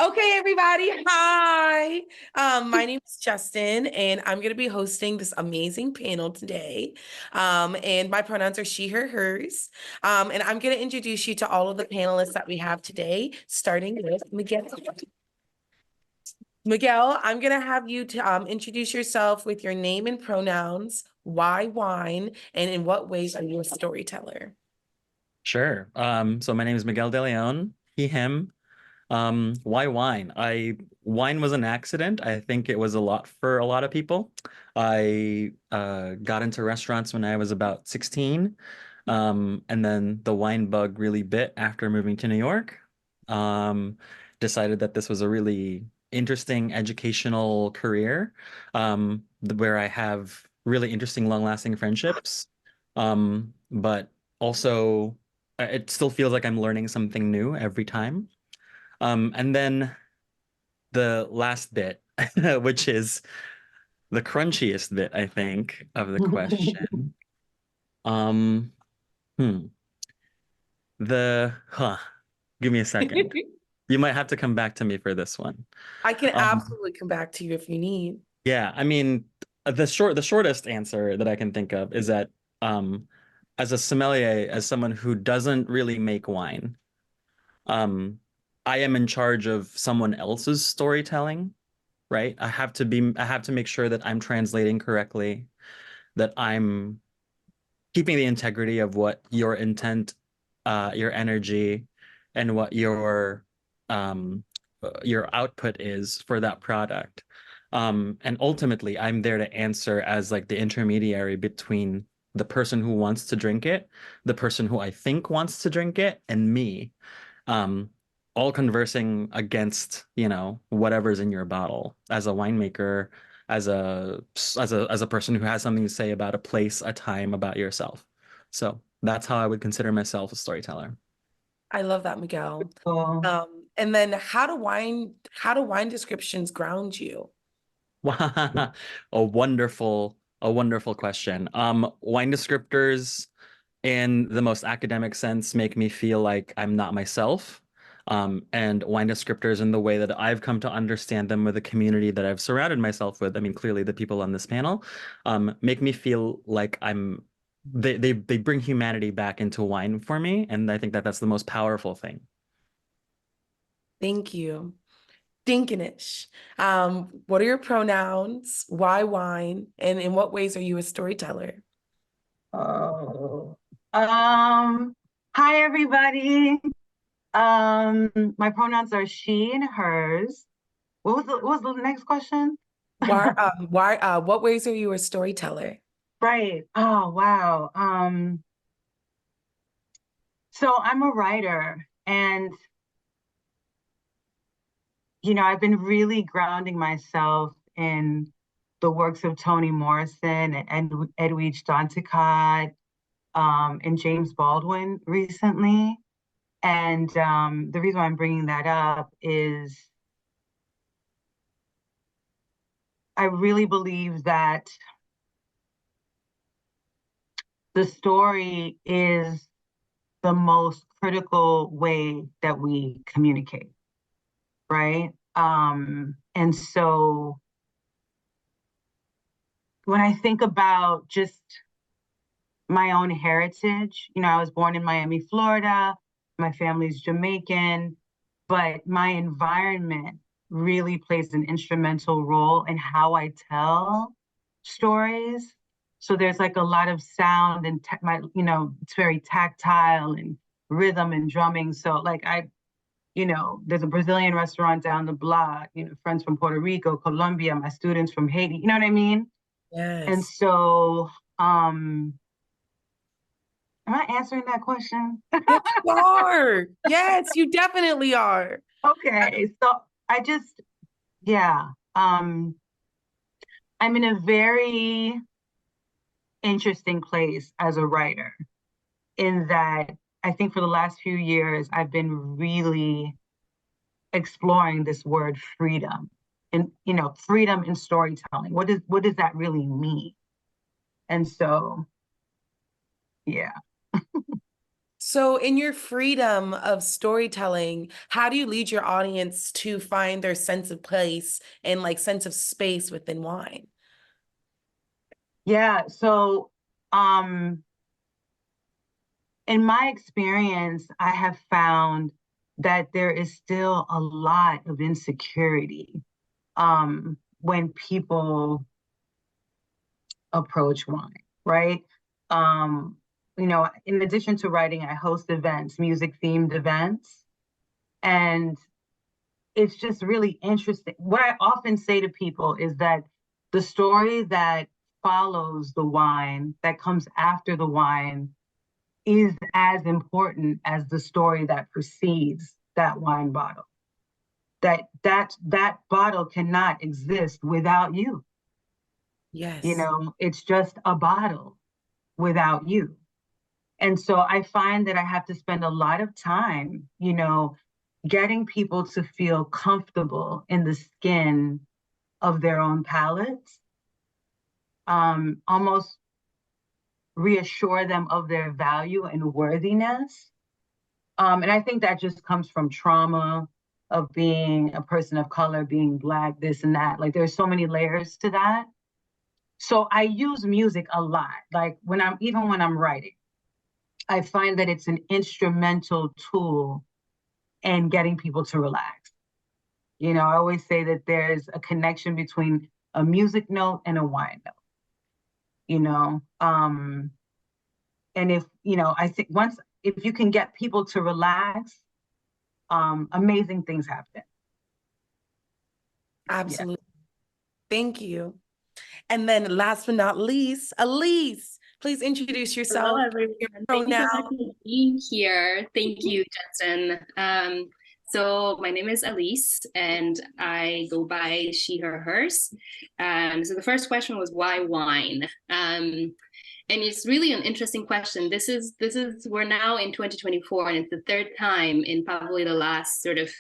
Okay, everybody. Hi. My name is Justin, and I'm going to be hosting this amazing panel today. And my pronouns are she, her, hers. And I'm going to introduce you to all of the panelists that we have today, starting with Miguel. Miguel, I'm going to have you to introduce yourself with your name and pronouns, why wine, and in what ways are you a storyteller? Sure. So my name is Miguel de Leon, he, him. Why wine? Wine was an accident. I think it was a lot for a lot of people. I got into restaurants when I was about 16. And then the wine bug really bit after moving to New York. Um, Decided that this was a really interesting educational career, where I have really interesting, long-lasting friendships. But also it still feels like I'm learning something new every time. And then the last bit, which is the crunchiest bit, I think, of the question. Um, hmm. Give me a second. You might have to come back to me for this one. I can Um, absolutely come back to you if you need. yeah, I mean, the shortest answer that I can think of is that um, as a sommelier, as someone who doesn't really make wine, um, I am in charge of someone else's storytelling, right? I have to make sure that I'm translating correctly, that I'm keeping the integrity of what your intent, your energy, and what your output is for that product. And ultimately, I'm there to answer as like the intermediary between the person who wants to drink it, the person who I think wants to drink it, and me. Um, all conversing against, whatever's in your bottle as a winemaker, as a person who has something to say about a place, a time, about yourself. So that's how I would consider myself a storyteller. I love that, Miguel. Oh, And then how do wine descriptions ground you? A wonderful question. Wine descriptors in the most academic sense make me feel like I'm not myself. And wine descriptors in the way that I've come to understand them with the community that I've surrounded myself with, I mean, clearly the people on this panel, make me feel like they bring humanity back into wine for me. And I think that that's the most powerful thing. Thank you. Dinkinish. What are your pronouns? Why wine? And in what ways are you a storyteller? oh. Hi everybody. My pronouns are she and hers. What was the next question? What ways are you a storyteller? Right. Oh, wow. So I'm a writer and I've been really grounding myself in the works of Toni Morrison and Edwidge Danticat, and James Baldwin recently. And the reason why I'm bringing that up is I really believe that the story is the most critical way that we communicate, right? And so when I think about just my own heritage, I was born in Miami, Florida. My family's Jamaican, but my environment really plays an instrumental role in how I tell stories. So there's like a lot of sound and it's very tactile and rhythm and drumming. So like there's a Brazilian restaurant down the block, friends from Puerto Rico, Colombia, my students from Haiti, you know what I mean? And Yes. so, am I answering that question? Yes, you are. Yes, you definitely are. Okay, so I just, yeah, I'm in a very interesting place as a writer in that I think for the last few years, I've been really exploring this word freedom and, freedom in storytelling. What does that really mean? And so, yeah. So, in your freedom of storytelling, how do you lead your audience to find their sense of place and like sense of space within wine? Yeah, so in my experience, I have found that there is still a lot of insecurity when people approach wine, right? Um, in addition to writing, I host events, music themed events, and it's just really interesting. What I often say to people is that the story that follows the wine, that comes after the wine, is as important as the story that precedes that wine bottle. That bottle cannot exist without you. Yes. It's just a bottle without you. And so I find that I have to spend a lot of time, getting people to feel comfortable in the skin of their own palates, almost reassure them of their value and worthiness. And I think that just comes from trauma of being a person of color, being Black, this and that. Like there's so many layers to that. So I use music a lot. Like when I'm writing, I find that it's an instrumental tool in getting people to relax. I always say that there's a connection between a music note and a wine note. And I think if you can get people to relax, amazing things happen. Absolutely. Yeah. Thank you. And then last but not least, Elise, please introduce yourself. Hello, everyone. Thank you so much for being here. Thank you, Jensen. So my name is Elise, and I go by she, her, hers. So the first question was why wine? And it's really an interesting question. This is we're now in 2024, and it's the third time in probably the last sort of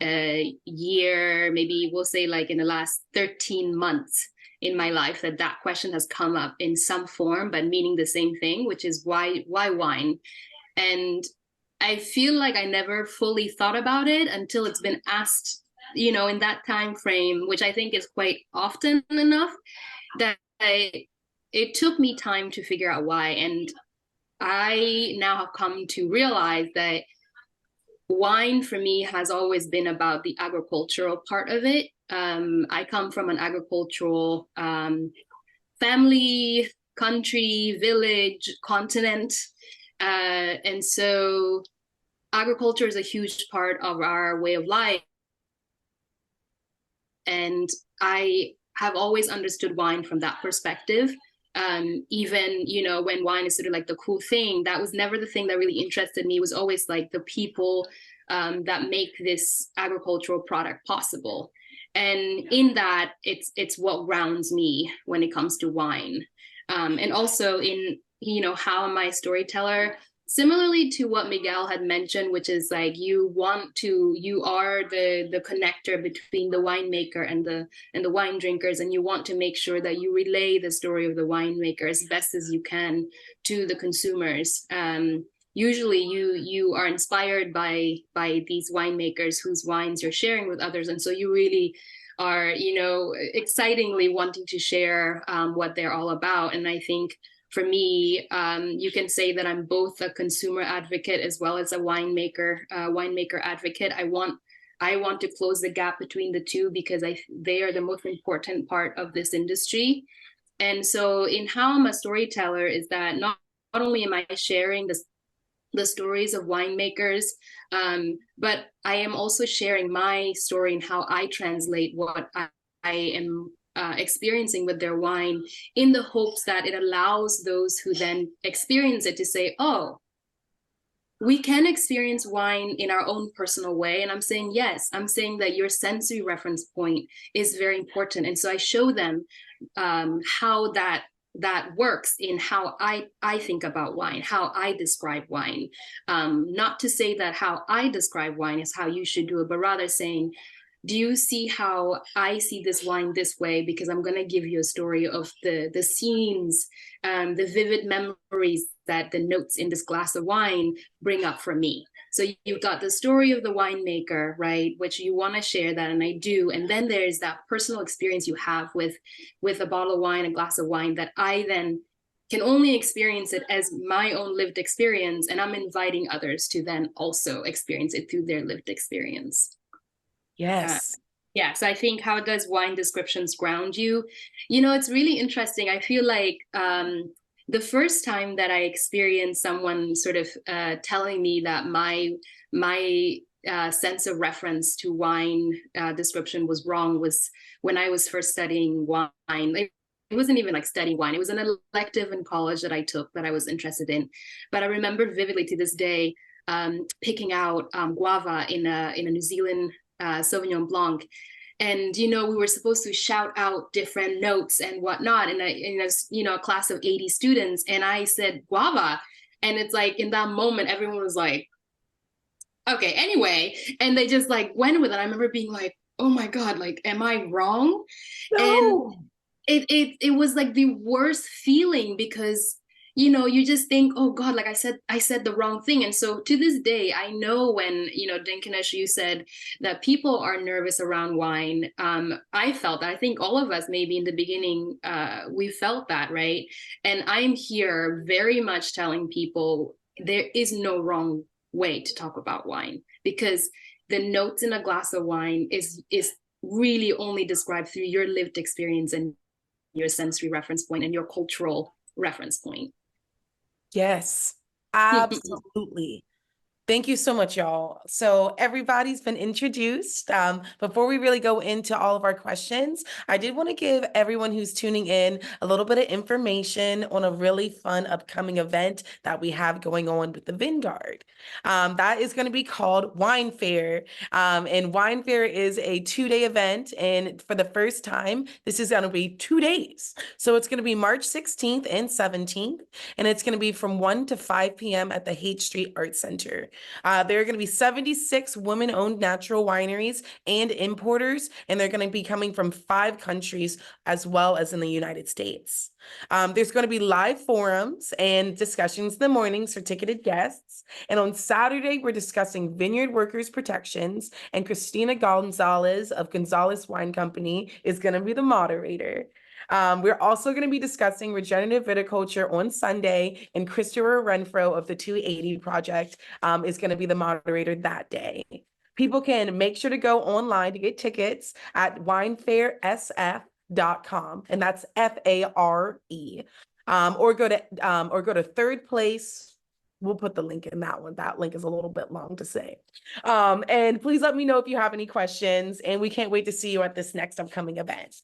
year, maybe we'll say like in the last 13 months in my life that question has come up in some form, but meaning the same thing, which is why wine? And I feel like I never fully thought about it until it's been asked, in that time frame, which I think is quite often enough, that it took me time to figure out why. And I now have come to realize that wine for me has always been about the agricultural part of it. I come from an agricultural family, country, village, continent. And so agriculture is a huge part of our way of life. And I have always understood wine from that perspective. Even, when wine is sort of like the cool thing, that was never the thing that really interested me. It was always like the people that make this agricultural product possible. And in that, it's what grounds me when it comes to wine. And also in, how am I a storyteller? Similarly to what Miguel had mentioned, which is like you are the connector between the winemaker and the wine drinkers, and you want to make sure that you relay the story of the winemaker as best as you can to the consumers. Usually you are inspired by these winemakers whose wines you're sharing with others, and so you really are, excitingly wanting to share what they're all about. And I think for me, you can say that I'm both a consumer advocate as well as a winemaker advocate. I want to close the gap between the two because they are the most important part of this industry. And so in how I'm a storyteller is that not only am I sharing the stories of winemakers, but I am also sharing my story and how I translate what I am experiencing with their wine, in the hopes that it allows those who then experience it to say, oh, we can experience wine in our own personal way. And I'm saying, yes, I'm saying that your sensory reference point is very important. And so I show them how that works in how I think about wine, how I describe wine. Not to say that how I describe wine is how you should do it, but rather saying, do you see how I see this wine this way? Because I'm going to give you a story of the scenes, the vivid memories that the notes in this glass of wine bring up for me. So you've got the story of the winemaker, right, which you want to share that, and I do. And then there's that personal experience you have with a bottle of wine, a glass of wine, that I then can only experience it as my own lived experience, and I'm inviting others to then also experience it through their lived experience. Yes. Yeah, so I think, how does wine descriptions ground you? You know, it's really interesting. I feel like the first time that I experienced someone sort of telling me that my sense of reference to wine description was wrong was when I was first studying wine. Like, it wasn't even like studying wine. It was an elective in college that I took that I was interested in. But I remember vividly to this day picking out guava in a New Zealand Sauvignon Blanc. And, you know, we were supposed to shout out different notes and whatnot. And a class of 80 students. And I said guava. And it's like, in that moment, everyone was like, okay, anyway. And they just like went with it. I remember being like, oh my God, like, am I wrong? No. And it was like the worst feeling, because you know, you just think, oh God, like I said the wrong thing. And so to this day, I know when, you know, Dinkinish, you said that people are nervous around wine. I felt that. I think all of us, maybe in the beginning, we felt that, right? And I'm here very much telling people there is no wrong way to talk about wine, because the notes in a glass of wine is really only described through your lived experience and your sensory reference point and your cultural reference point. Yes, absolutely. Thank you so much, y'all. So everybody's been introduced. Before we really go into all of our questions, I did want to give everyone who's tuning in a little bit of information on a really fun upcoming event that we have going on with the Vanguard. That is going to be called Wine Fair. And Wine Fair is a 2-day event. And for the first time, this is going to be 2 days. So it's going to be March 16th and 17th. And it's going to be from 1 to 5 p.m. at the Haight Street Arts Center. There are going to be 76 women-owned natural wineries and importers, and they're going to be coming from 5 countries as well as in the United States. There's going to be live forums and discussions in the mornings for ticketed guests. And on Saturday, we're discussing vineyard workers' protections, and Christina Gonzalez of Gonzalez Wine Company is going to be the moderator. We're also going to be discussing regenerative viticulture on Sunday, and Christopher Renfro of the 280 Project is going to be the moderator that day. People can make sure to go online to get tickets at winefairsf.com, and that's FARE. Or go to Third Place. We'll put the link in that one. That link is a little bit long to say. And please let me know if you have any questions, and we can't wait to see you at this next upcoming event.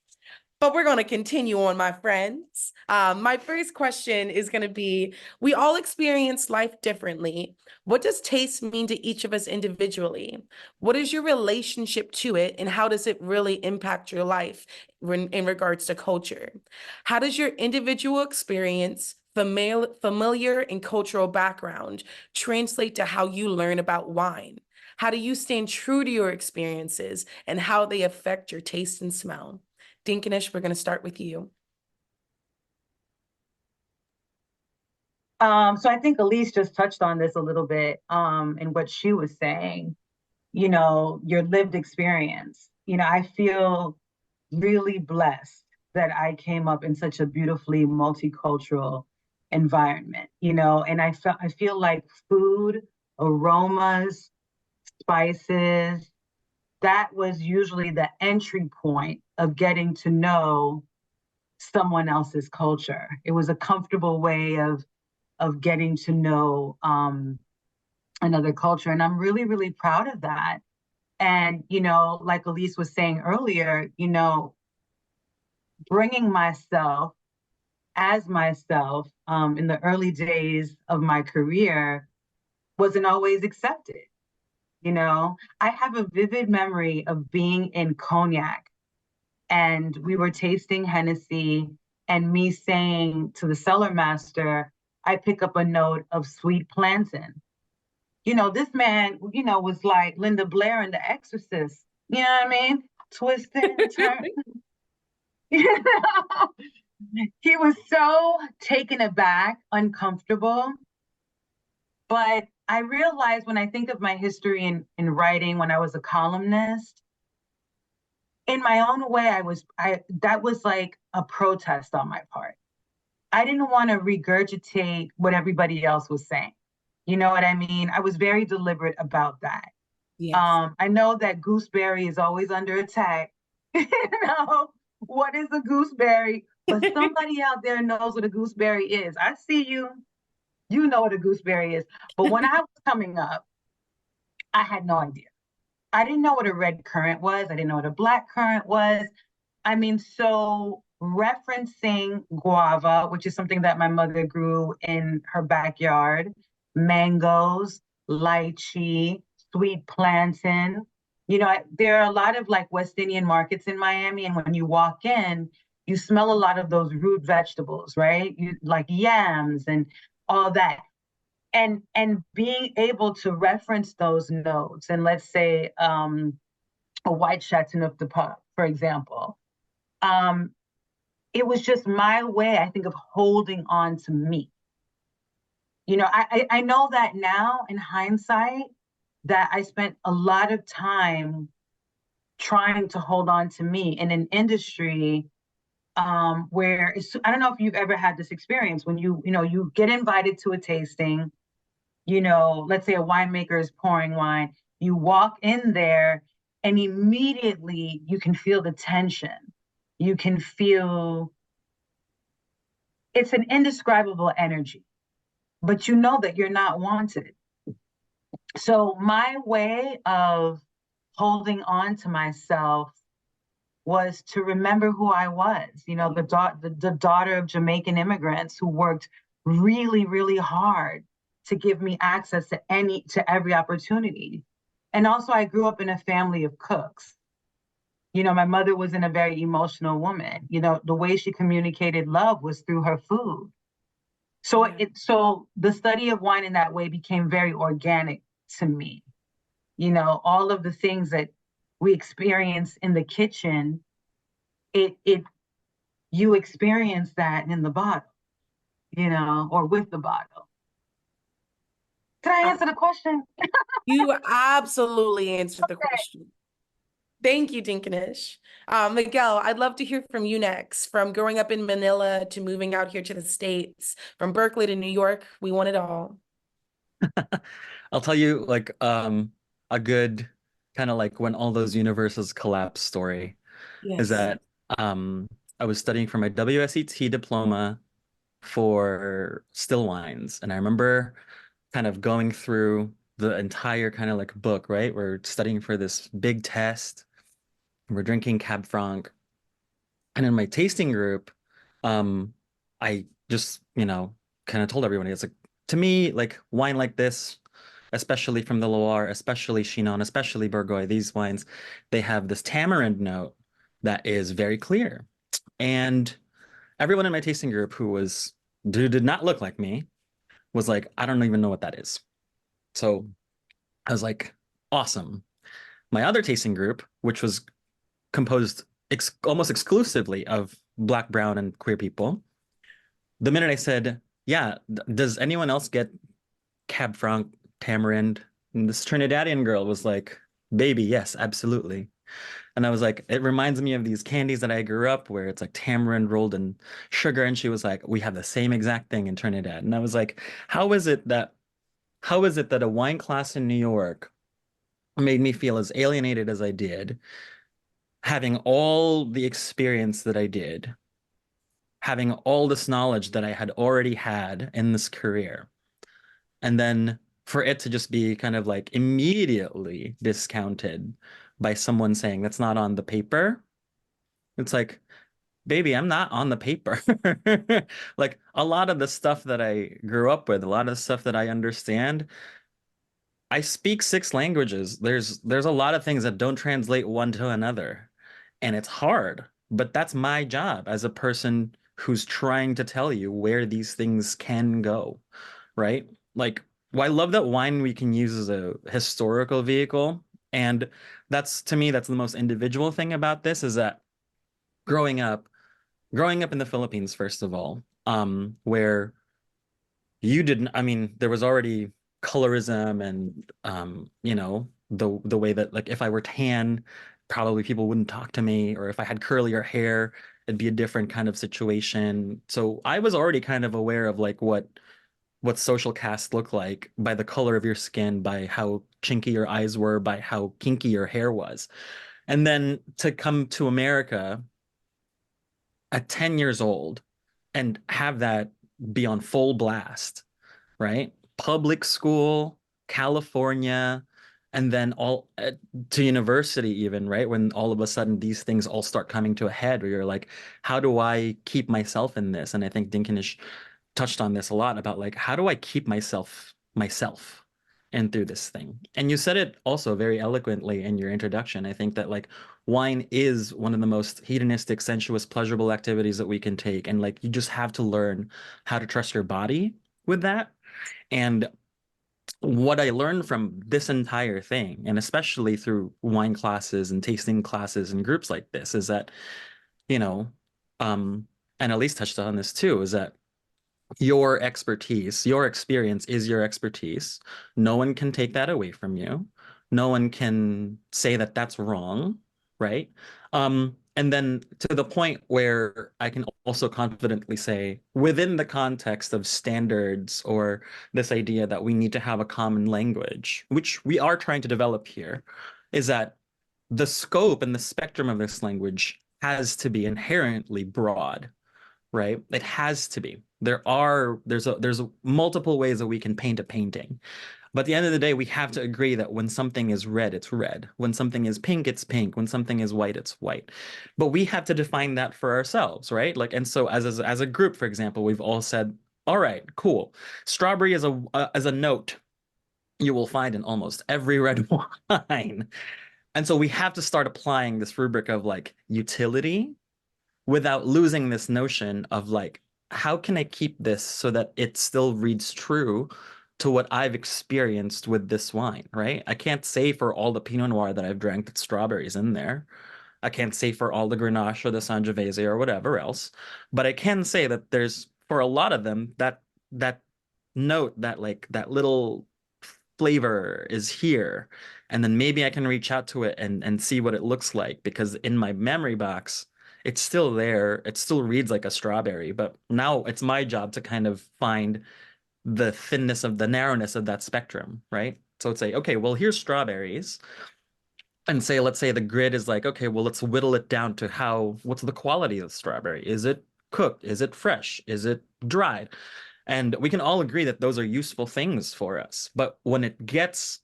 But we're going to continue on, my friends. My first question is going to be, we all experience life differently. What does taste mean to each of us individually? What is your relationship to it, and how does it really impact your life in regards to culture? How does your individual experience, familiar and cultural background translate to how you learn about wine? How do you stand true to your experiences, and how they affect your taste and smell? Dinkinish, we're going to start with you. So I think Elise just touched on this a little bit in what she was saying, you know, your lived experience. You know, I feel really blessed that I came up in such a beautifully multicultural environment, you know, and I feel like food, aromas, spices, that was usually the entry point of getting to know someone else's culture. It was a comfortable way of getting to know another culture. And I'm really, really proud of that. And, you know, like Elise was saying earlier, you know, bringing myself as myself in the early days of my career wasn't always accepted. You know, I have a vivid memory of being in Cognac, and we were tasting Hennessy, and me saying to the cellar master, I pick up a note of sweet plantain. You know, this man, you know, was like Linda Blair in The Exorcist. You know what I mean? Twisting, turning. You know? He was so taken aback, uncomfortable. But I realized when I think of my history in writing, when I was a columnist, in my own way, I that was like a protest on my part. I didn't want to regurgitate what everybody else was saying. You know what I mean? I was very deliberate about that. Yes. I know that gooseberry is always under attack. You know, what is a gooseberry? But somebody out there knows what a gooseberry is. I see you. You know what a gooseberry is. But when I was coming up, I had no idea. I didn't know what a red currant was. I didn't know what a black currant was. I mean, so referencing guava, which is something that my mother grew in her backyard, mangoes, lychee, sweet plantain. You know, there are a lot of like West Indian markets in Miami, and when you walk in, you smell a lot of those root vegetables, right? You like yams and all that. And being able to reference those notes, and let's say a white Chateauneuf de Pape, for example, um, it was just my way, I think, of holding on to me. You know, I know that now in hindsight that I spent a lot of time trying to hold on to me in an industry where I don't know if you've ever had this experience when you get invited to a tasting, you know, let's say a winemaker is pouring wine, you walk in there and immediately you can feel the tension. You can feel it's an indescribable energy, but you know that you're not wanted. So my way of holding on to myself was to remember who I was, you know, the daughter of Jamaican immigrants who worked really, really hard to give me access to every opportunity. And also I grew up in a family of cooks. You know, my mother wasn't a very emotional woman. You know, the way she communicated love was through her food. So Yeah. so the study of wine in that way became very organic to me. You know, all of the things that we experience in the kitchen, it you experience that in the bottle, you know, or with the bottle. Did I Uh, answer the question? You absolutely answered the question. Thank you, Dinkinish. Miguel, I'd love to hear from you next. From growing up in Manila to moving out here to the States, from Berkeley to New York, we want it all. I'll tell you like a good kind of like when all those universes collapse story is Yes. that I was studying for my WSET diploma for still wines, and I remember kind of going through the entire kind of like book, right? We're studying for this big test. We're drinking Cab Franc. And in my tasting group, I just, kind of told everybody, it's like, to me, like wine like this, especially from the Loire, especially Chinon, especially Bourgogne, these wines, they have this tamarind note that is very clear. And everyone in my tasting group who did not look like me was like, I don't even know what that is. So I was like, awesome. My other tasting group, which was composed almost exclusively of Black, brown, and queer people, the minute I said, yeah, does anyone else get Cab Franc, tamarind? And this Trinidadian girl was like, baby, yes, absolutely. And I was like, it reminds me of these candies that I grew up where it's like tamarind rolled in sugar. And she was like, we have the same exact thing in Trinidad. And I was like, how is it that a wine class in New York made me feel as alienated as I did, having all the experience that I did, having all this knowledge that I had already had in this career, and then for it to just be kind of like immediately discounted by someone saying that's not on the paper. It's like, baby, I'm not on the paper. Like a lot of the stuff that I grew up with, a lot of the stuff that I understand, I speak six languages. There's a lot of things that don't translate one to another, and it's hard, but that's my job as a person who's trying to tell you where these things can go, right? Like, well, I love that wine we can use as a historical vehicle, and that's to me that's the most individual thing about this is that growing up growing up in the Philippines, first of all, where you didn't, I mean, there was already colorism and you know, the way that like if I were tan, probably people wouldn't talk to me, or if I had curlier hair, it'd be a different kind of situation. So I was already kind of aware of like what social caste looked like by the color of your skin, by how chinky your eyes were, by how kinky your hair was. And then to come to America at 10 years old and have that be on full blast, right? Public school, California, and then all to university, even, right? When all of a sudden these things all start coming to a head where you're like, how do I keep myself in this? And I think Dinkinish touched on this a lot about like, how do I keep myself and through this thing? And you said it also very eloquently in your introduction. I think that like wine is one of the most hedonistic, sensuous, pleasurable activities that we can take. And like you just have to learn how to trust your body with that. And what I learned from this entire thing, and especially through wine classes and tasting classes and groups like this, is that, you know, and Elise touched on this too, is that your expertise, your experience is your expertise. No one can take that away from you. No one can say that that's wrong, right? And then to the point where I can also confidently say, within the context of standards or this idea that we need to have a common language, which we are trying to develop here, is that the scope and the spectrum of this language has to be inherently broad, right? It has to be. There's multiple ways that we can paint a painting. But at the end of the day, we have to agree that when something is red, it's red. When something is pink, it's pink. When something is white, it's white. But we have to define that for ourselves, right? Like, and so as a group, for example, we've all said, all right, cool. Strawberry is a note you will find in almost every red wine. And so we have to start applying this rubric of like utility without losing this notion of like, how can I keep this so that it still reads true to what I've experienced with this wine, right? I can't say for all the Pinot Noir that I've drank that strawberries in there. I can't say for all the Grenache or the Sangiovese or whatever else, but I can say that there's for a lot of them that note, that like that little flavor is here, and then maybe I can reach out to it and see what it looks like, because in my memory box it's still there, it still reads like a strawberry, but now it's my job to kind of find the thinness of the narrowness of that spectrum, right? So it's like, okay, well, here's strawberries, and say, let's say the grid is like, okay, well, let's whittle it down to what's the quality of the strawberry? Is it cooked? Is it fresh? Is it dried? And we can all agree that those are useful things for us. But when it gets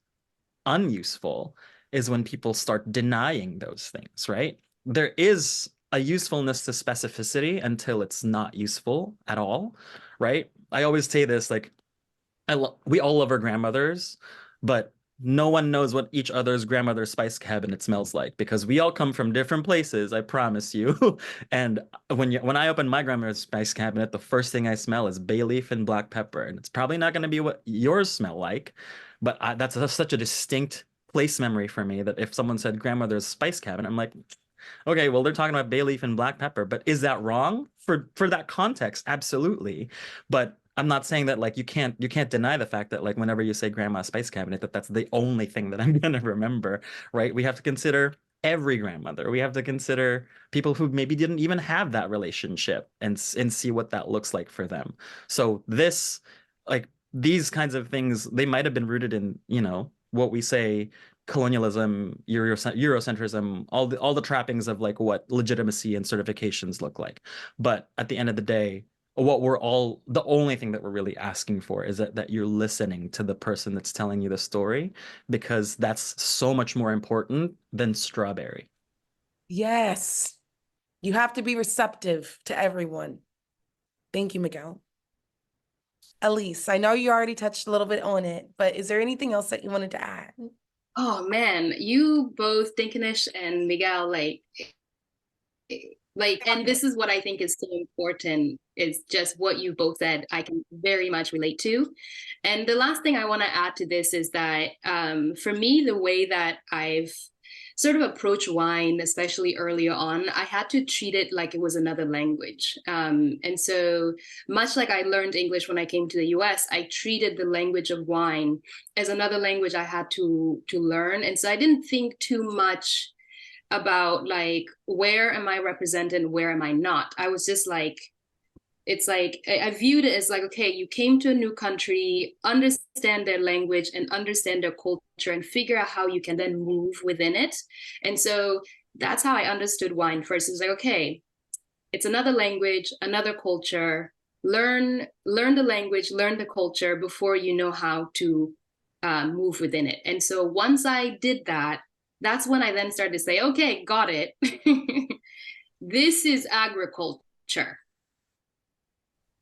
unuseful is when people start denying those things, right? There is a usefulness to specificity until it's not useful at all, right? I always say this, like, we all love our grandmothers, but no one knows what each other's grandmother's spice cabinet smells like, because we all come from different places, I promise you. And when I open my grandmother's spice cabinet, the first thing I smell is bay leaf and black pepper, and it's probably not going to be what yours smell like, but that's such a distinct place memory for me that if someone said grandmother's spice cabinet, I'm like, okay, well, they're talking about bay leaf and black pepper, but is that wrong for that context? Absolutely. But I'm not saying that like you can't deny the fact that like whenever you say grandma's spice cabinet, that's the only thing that I'm gonna remember, right? We have to consider every grandmother. We have to consider people who maybe didn't even have that relationship and see what that looks like for them. So this, like these kinds of things, they might have been rooted in, you know, what we say colonialism, Eurocentrism, all the trappings of like what legitimacy and certifications look like. But at the end of the day, the only thing that we're really asking for is that you're listening to the person that's telling you the story, because that's so much more important than strawberry. Yes. You have to be receptive to everyone. Thank you, Miguel. Elise, I know you already touched a little bit on it, but is there anything else that you wanted to add? Oh man, you both, Dinkinish and Miguel, and this is what I think is so important, is just what you both said I can very much relate to. And the last thing I want to add to this is that for me, the way that I've sort of approach wine, especially earlier on, I had to treat it like it was another language. And so much like I learned English when I came to the US, I treated the language of wine as another language I had to learn. And so I didn't think too much about like, where am I represented and where am I not? I was just like, it's like I viewed it as like, okay, you came to a new country, understand their language and understand their culture and figure out how you can then move within it. And so that's how I understood wine first. It was like, okay, it's another language, another culture. Learn the language, learn the culture before you know how to move within it. And so once I did that, that's when I then started to say, okay, got it. This is agriculture.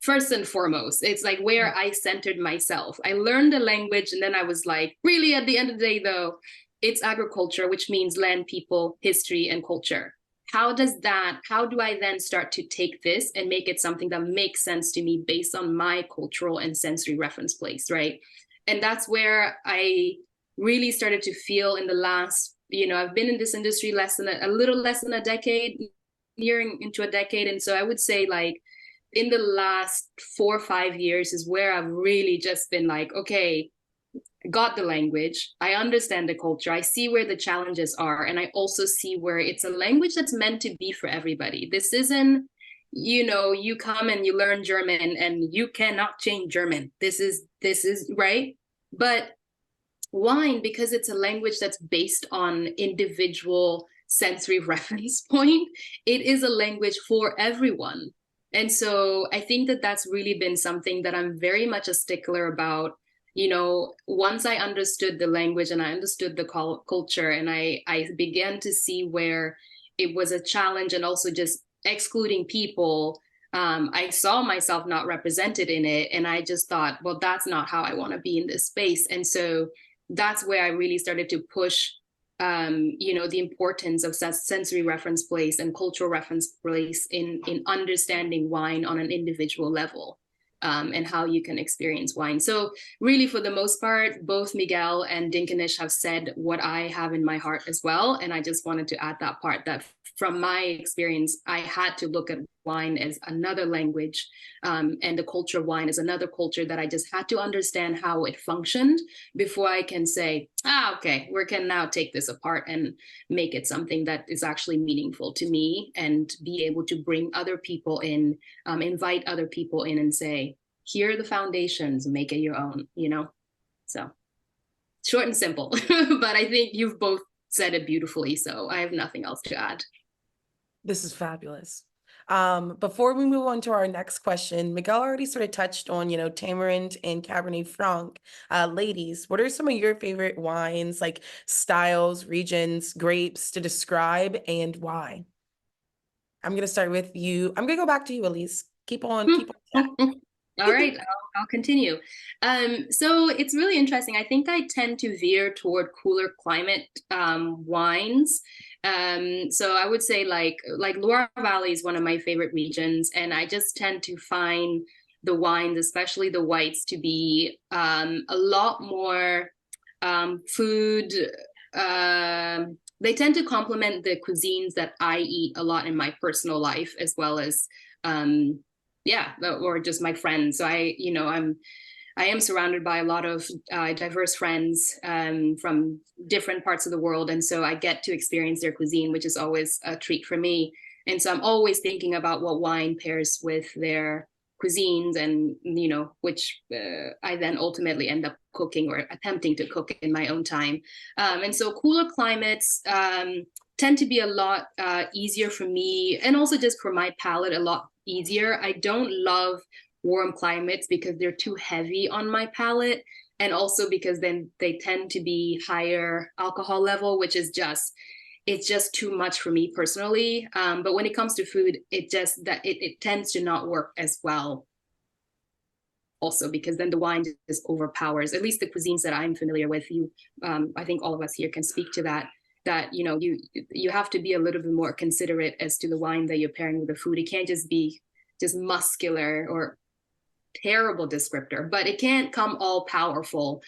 First and foremost, it's like where I centered myself. I learned the language and then I was like, really at the end of the day though, it's agriculture, which means land, people, history, and culture. How do I then start to take this and make it something that makes sense to me based on my cultural and sensory reference place, right? And that's where I really started to feel in the last, I've been in this industry a little less than a decade, nearing into a decade. And so I would say like, in the last 4 or 5 years is where I've really just been like, okay, got the language. I understand the culture. I see where the challenges are. And I also see where it's a language that's meant to be for everybody. This isn't, you come and you learn German and you cannot change German. This is right. But wine, because it's a language that's based on individual sensory reference point, it is a language for everyone. And so I think that that's really been something that I'm very much a stickler about. Once I understood the language and I understood the culture and I began to see where it was a challenge and also just excluding people, I saw myself not represented in it. And I just thought, well, that's not how I want to be in this space. And so that's where I really started to push the importance of sensory reference place and cultural reference place in understanding wine on an individual level, and how you can experience wine. So really, for the most part, both Miguel and Dinkinish have said what I have in my heart as well. And I just wanted to add that part that from my experience, I had to look at wine as another language, and the culture of wine is another culture that I just had to understand how it functioned before I can say, okay, we can now take this apart and make it something that is actually meaningful to me and be able to bring other people in, invite other people in and say, here are the foundations, make it your own, So short and simple, but I think you've both said it beautifully, so I have nothing else to add. This is fabulous. Before we move on to our next question, Miguel already sort of touched on, Tamarind and Cabernet Franc. Ladies, what are some of your favorite wines, like styles, regions, grapes to describe, and why? I'm going to start with you. I'm going to go back to you, Elise. Keep on. All right, I'll continue. So it's really interesting. I think I tend to veer toward cooler climate wines. So I would say like Loire Valley is one of my favorite regions, and I just tend to find the wines, especially the whites, to be a lot more food. They tend to complement the cuisines that I eat a lot in my personal life, as well as or just my friends. So I am surrounded by a lot of diverse friends from different parts of the world. And so I get to experience their cuisine, which is always a treat for me. And so I'm always thinking about what wine pairs with their cuisines and, which I then ultimately end up cooking or attempting to cook in my own time. And so cooler climates tend to be a lot easier for me, and also just for my palate, a lot easier. I don't love warm climates because they're too heavy on my palate, and also because then they tend to be higher alcohol level, which is it's just too much for me personally. But when it comes to food, it tends to not work as well. Also, because then the wine just overpowers, at least the cuisines that I'm familiar with. I think all of us here can speak to that. That you have to be a little bit more considerate as to the wine that you're pairing with the food. It can't just be just muscular or terrible descriptor, but it can't come all powerful.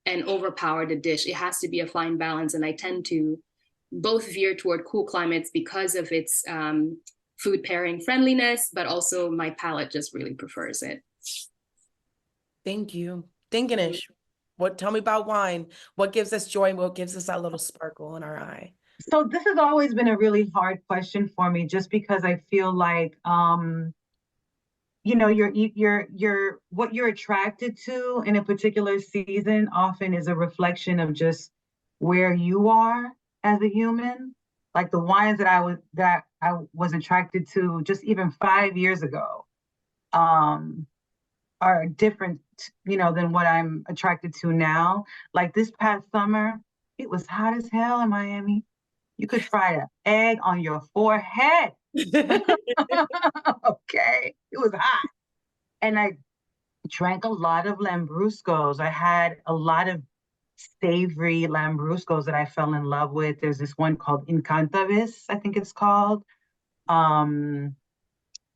and overpower the dish. It has to be a fine balance. And I tend to both veer toward cool climates because of its food pairing friendliness, but also my palate just really prefers it. Thank you. Dinkinish, tell me about wine. What gives us joy? What gives us that little sparkle in our eye? So this has always been a really hard question for me, just because I feel like, you know, what you're attracted to in a particular season often is a reflection of just where you are as a human. Like the wines that I was attracted to just even 5 years ago, are different, you know, than what I'm attracted to now. Like this past summer, it was hot as hell in Miami. You could fry an egg on your forehead. Okay, it was hot. And I drank a lot of Lambruscos. I had a lot of savory Lambruscos that I fell in love with. There's this one called Incantavis, I think it's called.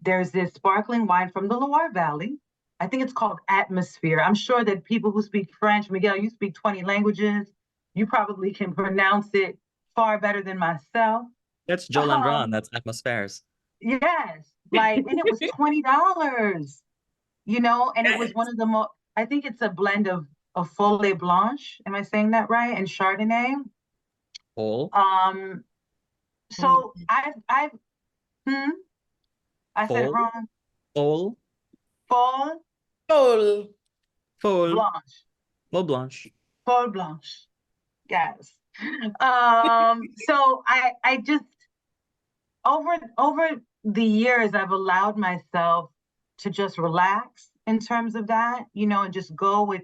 There's this sparkling wine from the Loire Valley. I think it's called Atmosphere. I'm sure that people who speak French, Miguel, you speak 20 languages. You probably can pronounce it far better than myself. That's Joe Landron. That's Atmospheres. Yes, like, and it was $20, you know, and it was one of the most, I think it's a blend of Folle Blanche. Am I saying that right? And Chardonnay. Whole. So I said it wrong. Folle. Folle Blanche. Folle Blanche. Folle Blanche. Yes. So I just over the years I've allowed myself to just relax in terms of that, you know, and just go with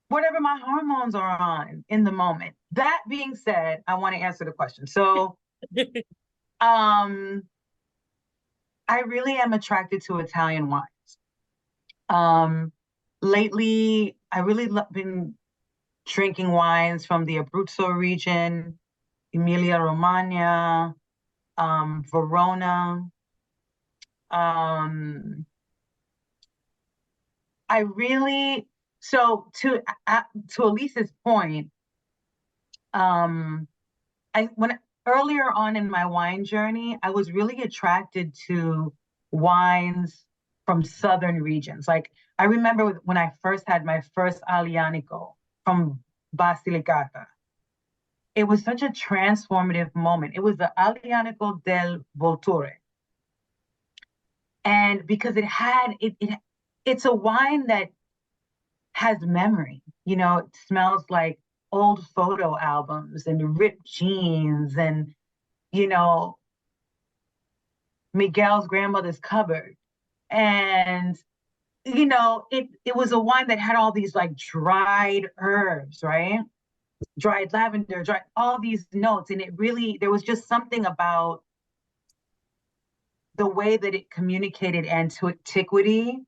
whatever my hormones are on in the moment. That being said, I want to answer the question. So I really am attracted to Italian wines. Lately, I really been drinking wines from the Abruzzo region, Emilia-Romagna, Verona. I really, so to Elise's point, earlier on in my wine journey, I was really attracted to wines from southern regions. Like I remember when I first had my first Aglianico from Basilicata. It was such a transformative moment. It was the Aglianico del Volture. And because it's a wine that has memory, you know, it smells like old photo albums and ripped jeans and, you know, Miguel's grandmother's cupboard. And, you know, it was a wine that had all these like dried herbs, right? Dried lavender, all these notes. And it really, there was just something about the way that it communicated antiquity,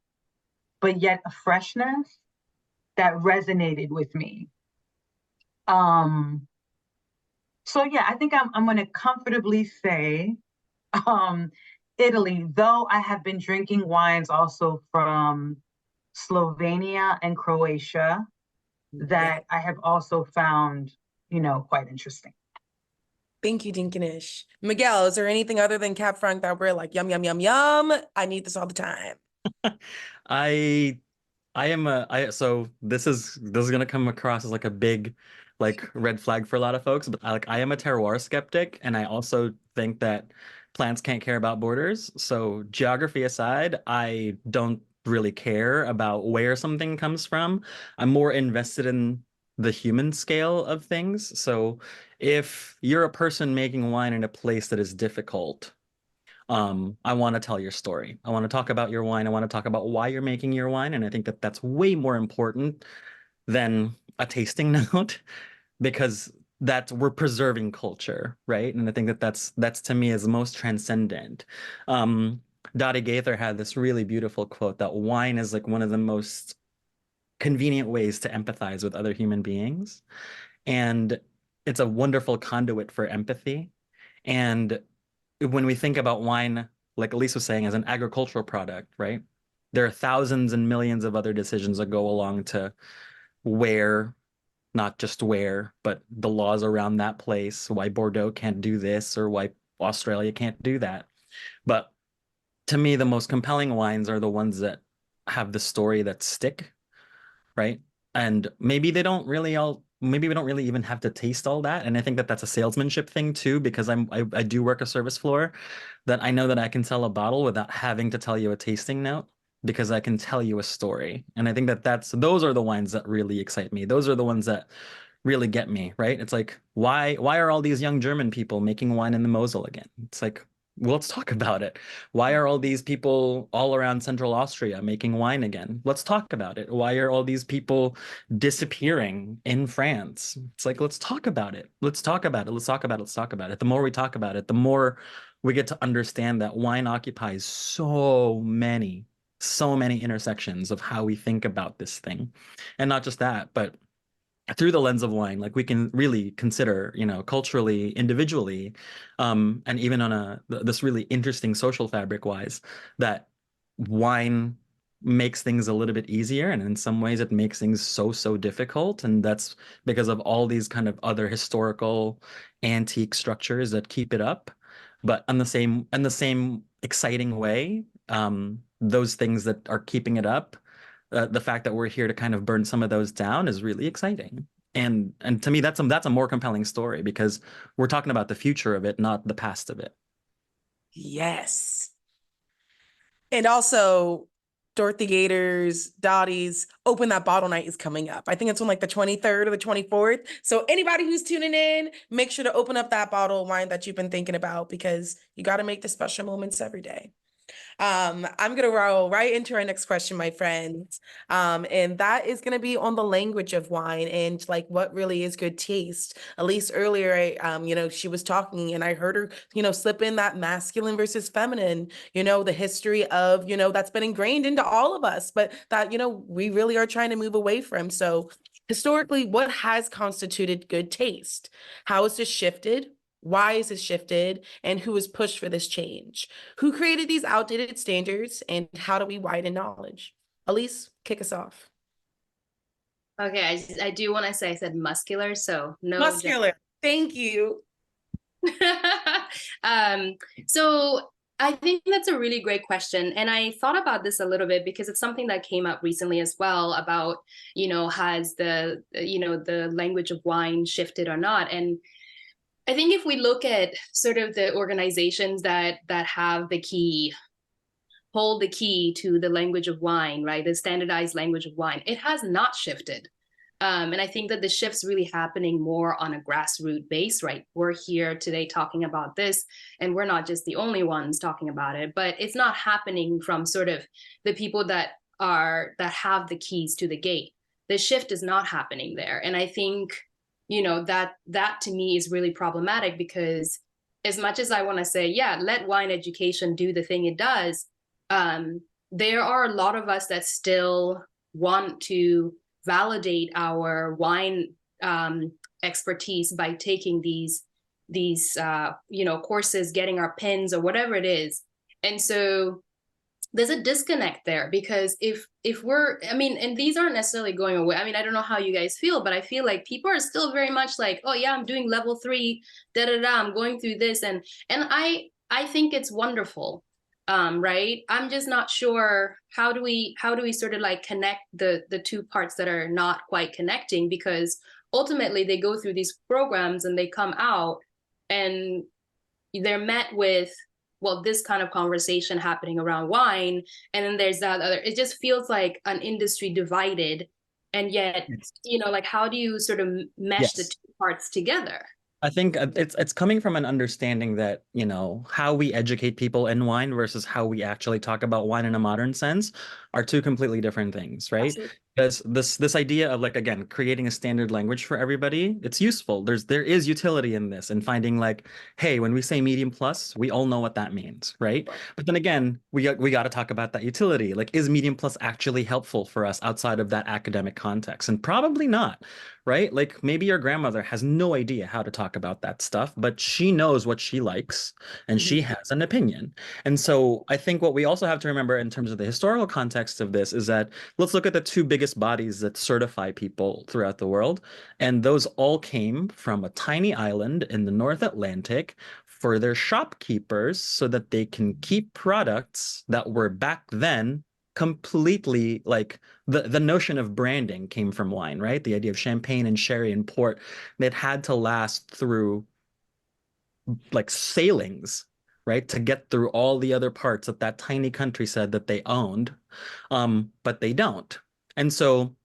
but yet a freshness that resonated with me. So yeah, I think I'm going to comfortably say Italy, though I have been drinking wines also from Slovenia and Croatia that I have also found, you know, quite interesting. Thank you, Dinkinish. Miguel, is there anything other than Cab Franc that we're like, yum, yum, yum, yum? I need this all the time. So this is gonna come across as like a big like red flag for a lot of folks, but I am a terroir skeptic, and I also think that plants can't care about borders. So geography aside, I don't really care about where something comes from. I'm more invested in the human scale of things. So if you're a person making wine in a place that is difficult, I want to tell your story. I want to talk about your wine. I want to talk about why you're making your wine. And I think that that's way more important than a tasting note, because we're preserving culture, right? And I think that that's to me is most transcendent. Dottie Gaither had this really beautiful quote that wine is like one of the most convenient ways to empathize with other human beings. And it's a wonderful conduit for empathy. And when we think about wine, like Elise was saying, as an agricultural product, right? There are thousands and millions of other decisions that go along to where, not just where, but the laws around that place, why Bordeaux can't do this or why Australia can't do that. But to me, the most compelling wines are the ones that have the story that stick, right? And maybe we don't really even have to taste all that. And I think that that's a salesmanship thing too, because I do work a service floor, that I know that I can sell a bottle without having to tell you a tasting note because I can tell you a story. And I think that those are the wines that really excite me. Those are the ones that really get me, right? It's like, why are all these young German people making wine in the Mosel again? It's like, well, let's talk about it. Why are all these people all around Central Austria making wine again? Let's talk about it. Why are all these people disappearing in France? It's like, let's talk about it. Let's talk about it. Let's talk about it. Let's talk about it. The more we talk about it, the more we get to understand that wine occupies so many intersections of how we think about this thing. And not just that, but through the lens of wine, like we can really consider, culturally, individually, and even on this really interesting social fabric wise, that wine makes things a little bit easier, and in some ways it makes things so difficult, and that's because of all these kind of other historical antique structures that keep it up. But in the same exciting way, those things that are keeping it up, the fact that we're here to kind of burn some of those down is really exciting. And to me, that's a more compelling story because we're talking about the future of it, not the past of it. Yes. And also, Dorothy Gators, Dottie's Open That Bottle Night is coming up. I think it's on like the 23rd or the 24th. So anybody who's tuning in, make sure to open up that bottle of wine that you've been thinking about because you got to make the special moments every day. I'm going to roll right into our next question, my friends. And that is going to be on the language of wine and like what really is good taste. Elise earlier, she was talking and I heard her, slip in that masculine versus feminine, the history of, that's been ingrained into all of us, but that, we really are trying to move away from. So historically, what has constituted good taste? How has this shifted? Why is this shifted? And who has pushed for this change? Who created these outdated standards? And how do we widen knowledge? Elise, kick us off. Okay, I do want to say I said muscular, so no. Muscular. Thank you. So I think that's a really great question. And I thought about this a little bit because it's something that came up recently as well about, has the language of wine shifted or not? And I think if we look at sort of the organizations that have hold the key to the language of wine, right? The standardized language of wine, it has not shifted. And I think that the shift's really happening more on a grassroots base, right? We're here today talking about this, and we're not just the only ones talking about it, but it's not happening from sort of the people that have the keys to the gate. The shift is not happening there. And I think that to me is really problematic because as much as I want to say, yeah, let wine education do the thing it does, there are a lot of us that still want to validate our wine expertise by taking these courses, getting our pins or whatever it is. And so there's a disconnect there because if we're, and these aren't necessarily going away. I don't know how you guys feel, but I feel like people are still very much like, oh yeah, I'm doing level 3, I'm going through this. And I think it's wonderful. Right. I'm just not sure how do we sort of like connect the two parts that are not quite connecting, because ultimately they go through these programs and they come out and they're met with, well, this kind of conversation happening around wine. And then there's that other, it just feels like an industry divided. And yet, like, how do you sort of mesh the two parts together? I think it's coming from an understanding that, how we educate people in wine versus how we actually talk about wine in a modern sense are two completely different things, right? Absolutely. Because this idea of like, again, creating a standard language for everybody, it's useful. There is utility in this and finding like, hey, when we say medium plus, we all know what that means, right? But then again, we got to talk about that utility. Like, is medium plus actually helpful for us outside of that academic context? And probably not, right? Like maybe your grandmother has no idea how to talk about that stuff, but she knows what she likes and she has an opinion. And so I think what we also have to remember in terms of the historical context of this is that let's look at the two biggest biggest bodies that certify people throughout the world. And those all came from a tiny island in the North Atlantic for their shopkeepers so that they can keep products that were back then completely like the notion of branding came from wine, right? The idea of champagne and sherry and port that had to last through like sailings, right? To get through all the other parts that that tiny country said that they owned, but they don't. And so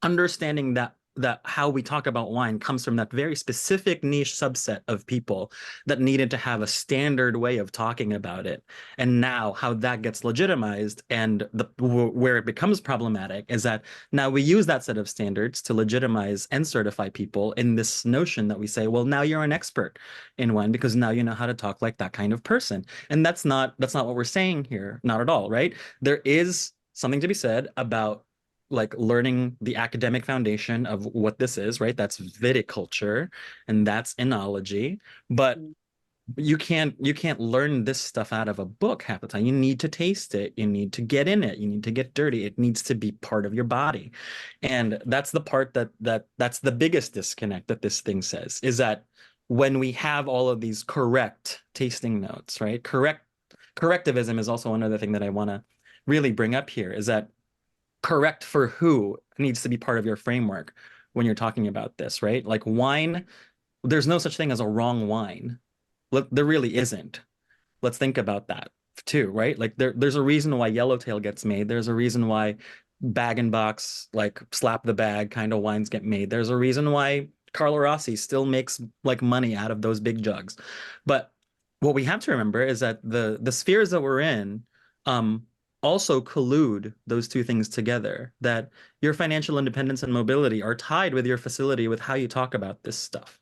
understanding that how we talk about wine comes from that very specific niche subset of people that needed to have a standard way of talking about it. And now how that gets legitimized and where it becomes problematic is that now we use that set of standards to legitimize and certify people in this notion that we say, well, now you're an expert in wine because now you know how to talk like that kind of person. And that's not what we're saying here, not at all, right? There is something to be said about like learning the academic foundation of what this is, right? That's viticulture and that's enology. But you can't learn this stuff out of a book half the time. You need to taste it. You need to get in it. You need to get dirty. It needs to be part of your body. And that's the part that's the biggest disconnect that this thing says, is that when we have all of these correct tasting notes, right? Correctivism is also another thing that I want to really bring up here, is that correct for who needs to be part of your framework when you're talking about this, right? Like wine, there's no such thing as a wrong wine. There really isn't. Let's think about that too, right? Like there's a reason why Yellowtail gets made. There's a reason why bag and box, like slap the bag kind of wines get made. There's a reason why Carlo Rossi still makes like money out of those big jugs. But what we have to remember is that the spheres that we're in, also collude those two things together, that your financial independence and mobility are tied with your facility with how you talk about this stuff,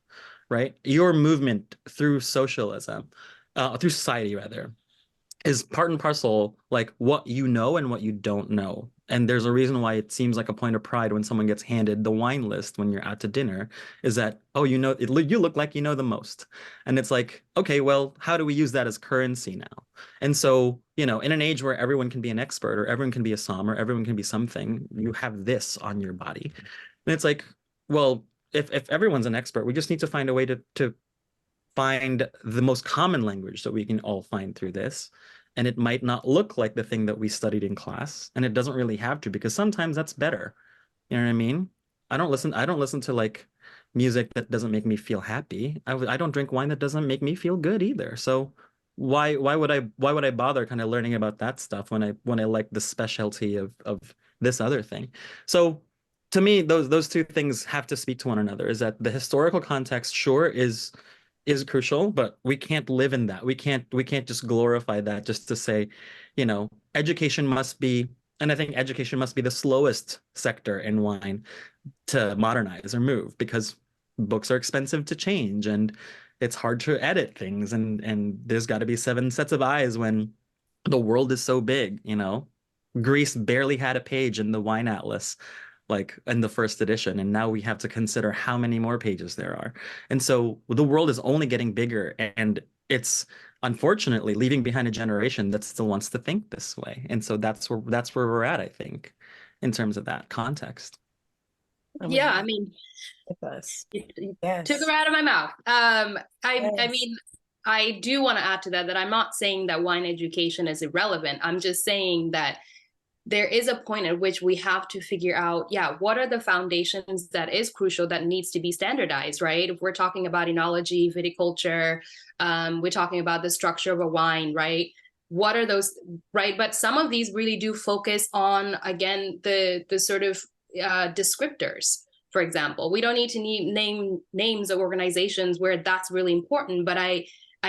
right? Your movement through socialism, through society rather, is part and parcel like what you know and what you don't know. And there's a reason why it seems like a point of pride when someone gets handed the wine list when you're out to dinner, is that, oh, you know, you look like you know the most. And it's like, okay, well, how do we use that as currency now? And so, you know, in an age where everyone can be an expert or everyone can be a som or everyone can be something, you have this on your body. And it's like, well, if everyone's an expert, we just need to find a way to find the most common language that we can all find through this. And it might not look like the thing that we studied in class, and it doesn't really have to, because sometimes that's better. You know what I mean? I don't listen to like music that doesn't make me feel happy. I don't drink wine that doesn't make me feel good either. So why would I bother kind of learning about that stuff when I like the specialty of this other thing? So to me, those two things have to speak to one another, is that the historical context sure is crucial, but we can't live in that. We can't just glorify that just to say, you know, education must be, and I think education must be the slowest sector in wine to modernize or move, because books are expensive to change and it's hard to edit things, and there's got to be 7 sets of eyes when the world is so big, you know. Greece barely had a page in the wine atlas, like in the first edition, and now we have to consider how many more pages there are. And so the world is only getting bigger, and it's unfortunately leaving behind a generation that still wants to think this way. And so that's where we're at, I think, in terms of that context. Yeah, I mean, you took it right out of my mouth. I mean, I do want to add to that I'm not saying that wine education is irrelevant. I'm just saying that there is a point at which we have to figure out, what are the foundations that is crucial that needs to be standardized, right? If we're talking about enology, viticulture, we're talking about the structure of a wine, right? What are those, right? But some of these really do focus on, again, the sort of descriptors. For example, we don't need to name names of organizations where that's really important, but I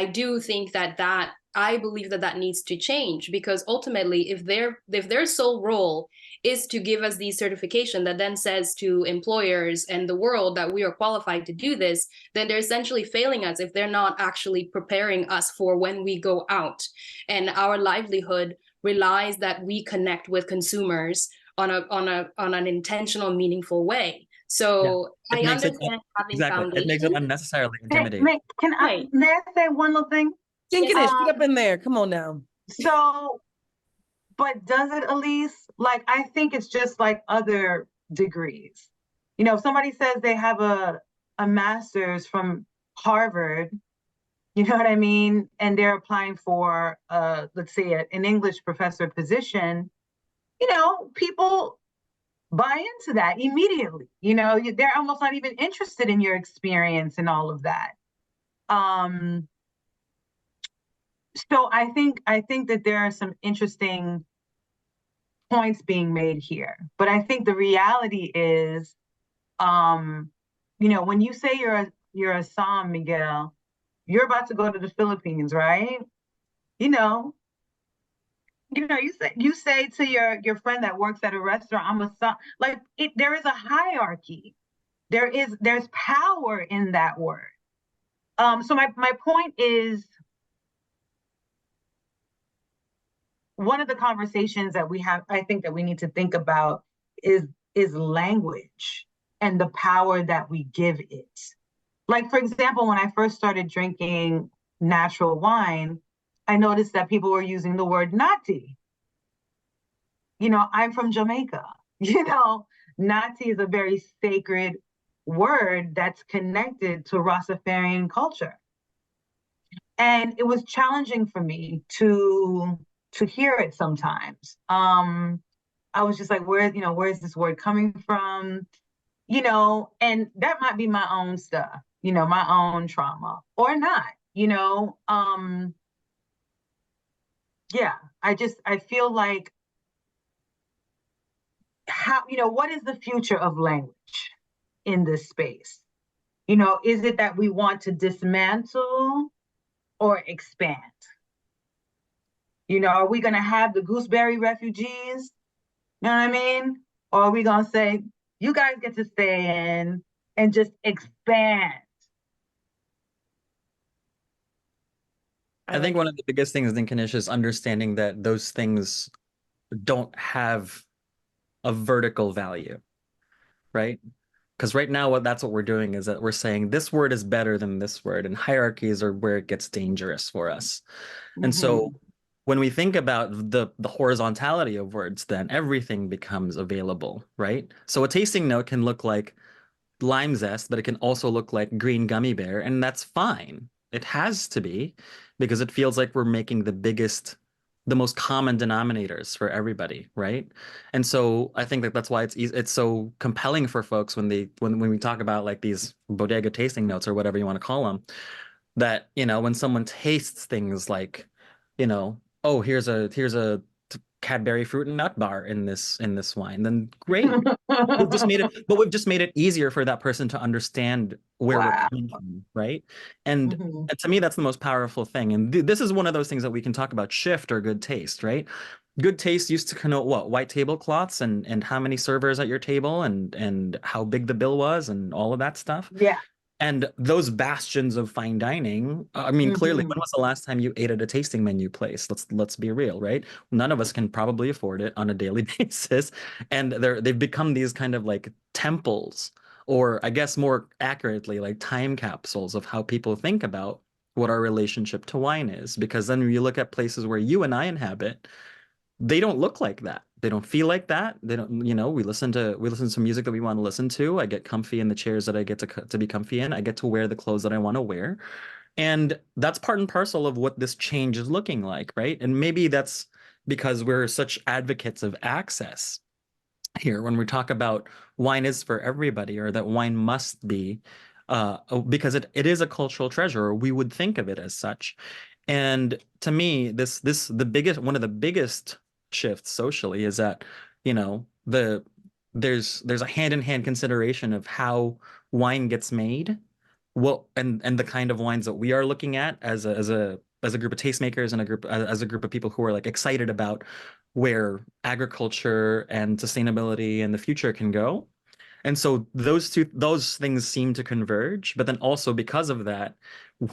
do think that I believe that needs to change, because ultimately, if their sole role is to give us the certification that then says to employers and the world that we are qualified to do this, then they're essentially failing us if they're not actually preparing us for when we go out. And our livelihood relies that we connect with consumers on an intentional, meaningful way. So I understand having foundation. It makes it unnecessarily intimidating. May I say one little thing? Dinkinish, get up in there. Come on now. So But does it, Elise? Like, I think it's just like other degrees. You know, if somebody says they have a master's from Harvard, you know what I mean? And they're applying for, let's say, an English professor position, you know, people buy into that immediately. You know, they're almost not even interested in your experience and all of that. So I think that there are some interesting points being made here. But I think the reality is, you know, when you say you're a Sam, Miguel, you're about to go to the Philippines, right? You know, you say to your friend that works at a restaurant, I'm a Sam. Like there is a hierarchy. There's power in that word. So my point is, one of the conversations that we have, I think that we need to think about is language and the power that we give it. Like, for example, when I first started drinking natural wine, I noticed that people were using the word nati. You know, I'm from Jamaica. You know, nati is a very sacred word that's connected to Rastafarian culture. And it was challenging for me to hear it sometimes. I was just like, where's this word coming from? You know, and that might be my own stuff, you know, my own trauma or not, you know. Yeah, I feel like what is the future of language in this space? You know, is it that we want to dismantle or expand? You know, are we going to have the gooseberry refugees? You know what I mean? Or are we going to say, you guys get to stay in and just expand? I think one of the biggest things, Dinkinish, is understanding that those things don't have a vertical value, right? Because right now, that's what we're doing is that we're saying this word is better than this word, and hierarchies are where it gets dangerous for us. And so when we think about the horizontality of words, then everything becomes available, right? So a tasting note can look like lime zest, but it can also look like green gummy bear, and that's fine. It has to be, because it feels like we're making the most common denominators for everybody, right? And so I think that that's why it's so compelling for folks when we talk about like these bodega tasting notes or whatever you want to call them, that, you know, when someone tastes things like, you know, oh, here's a Cadbury fruit and nut bar in this wine, then great. We've just made it easier for that person to understand where we're coming from, right? And, and to me, that's the most powerful thing. And this is one of those things that we can talk about shift or good taste, right? Good taste used to connote what? White tablecloths and how many servers at your table and how big the bill was and all of that stuff. Yeah. And those bastions of fine dining, I mean, clearly, when was the last time you ate at a tasting menu place? Let's be real, right? None of us can probably afford it on a daily basis. And they've become these kind of like temples, or I guess more accurately, like time capsules of how people think about what our relationship to wine is. Because then you look at places where you and I inhabit, they don't look like that. They don't feel like that. They don't, you know, we listen to some music that we want to listen to. I get comfy in the chairs that I get to be comfy in. I get to wear the clothes that I want to wear. And that's part and parcel of what this change is looking like, right? And maybe that's because we're such advocates of access here when we talk about wine is for everybody, or that wine must be, because it is a cultural treasure, or we would think of it as such. And to me, one of the biggest shifts socially is that, you know, there's a hand-in-hand consideration of how wine gets made, well, and the kind of wines that we are looking at as a group of tastemakers and as a group of people who are like excited about where agriculture and sustainability and the future can go. And so those things seem to converge, but then also because of that,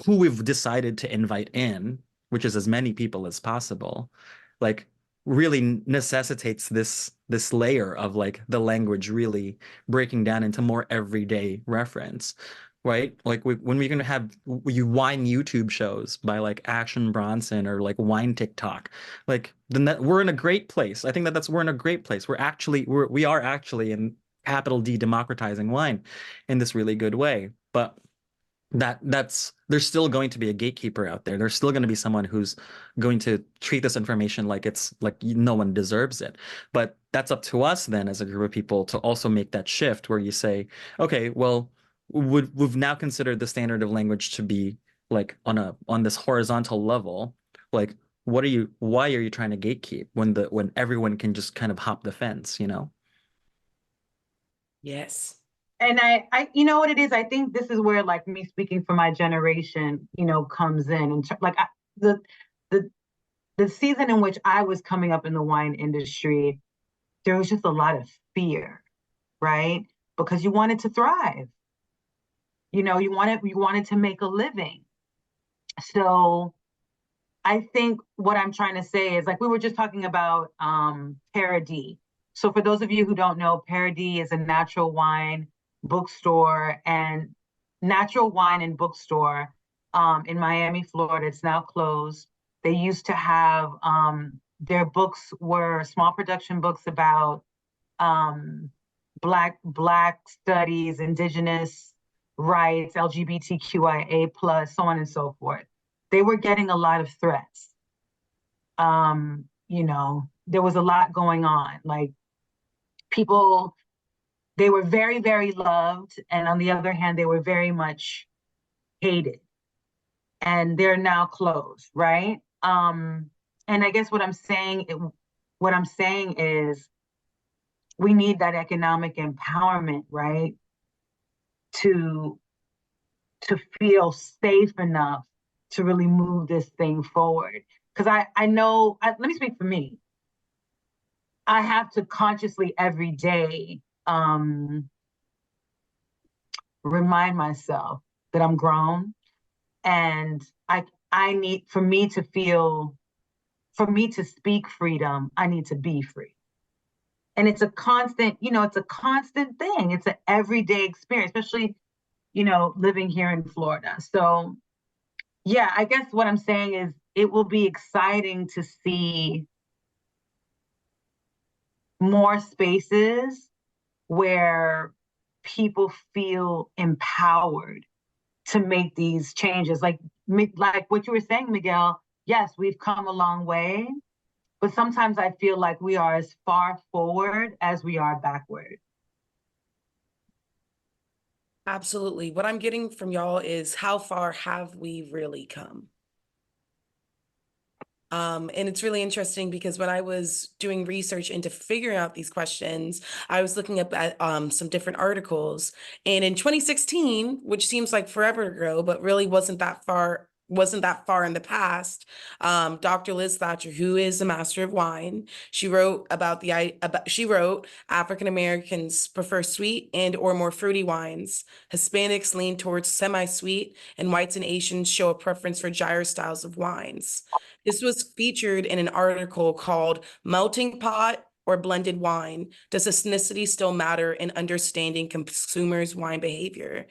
who we've decided to invite in, which is as many people as possible, like really necessitates this layer of like the language really breaking down into more everyday reference. right? Like when we're gonna have you wine YouTube shows by like Action Bronson or like wine TikTok, like then we're in a great place. I think we're in a great place. We are actually in capital D democratizing wine in this really good way. But that's there's still going to be a gatekeeper out there. There's still going to be someone who's going to treat this information like it's like no one deserves it. But that's up to us then as a group of people to also make that shift where you say, okay, well, we've now considered the standard of language to be like on this horizontal level. Like, why are you trying to gatekeep when everyone can just kind of hop the fence, you know? Yes. And you know what it is? I think this is where, like, me speaking for my generation, comes in. And the the the season in which I was coming up in the wine industry, there was just a lot of fear, right? Because you wanted to thrive. You wanted to make a living. So I think what I'm trying to say is, like, we were just talking about Paradis. So for those of you who don't know, Paradis is a natural wine bookstore and bookstore in Miami, Florida. It's now closed. They used to have their books were small production books about black studies, indigenous rights, LGBTQIA plus, so on and so forth. They were getting a lot of threats. There was a lot going on. Like, people, they were very, very loved, and on the other hand, they were very much hated. And they're now closed, right? And I guess what I'm saying is we need that economic empowerment, right? To feel safe enough to really move this thing forward. Because I know, let me speak for me. I have to consciously every day remind myself that I'm grown, and I need, for me to speak freedom, I need to be free. And it's a constant thing. It's an everyday experience, especially, living here in Florida. So yeah, I guess what I'm saying is it will be exciting to see more spaces where people feel empowered to make these changes. Like what you were saying, Miguel, yes, we've come a long way, but sometimes I feel like we are as far forward as we are backward. Absolutely. What I'm getting from y'all is how far have we really come? And it's really interesting because when I was doing research into figuring out these questions, I was looking up at some different articles. And in 2016, which seems like forever ago, but really wasn't that far in the past, Dr. Liz Thatcher, who is a master of wine, she wrote African Americans prefer sweet and or more fruity wines. Hispanics lean towards semi-sweet, and whites and Asians show a preference for drier styles of wines. This was featured in an article called Melting Pot or Blended Wine. Does ethnicity still matter in understanding consumers' wine behavior?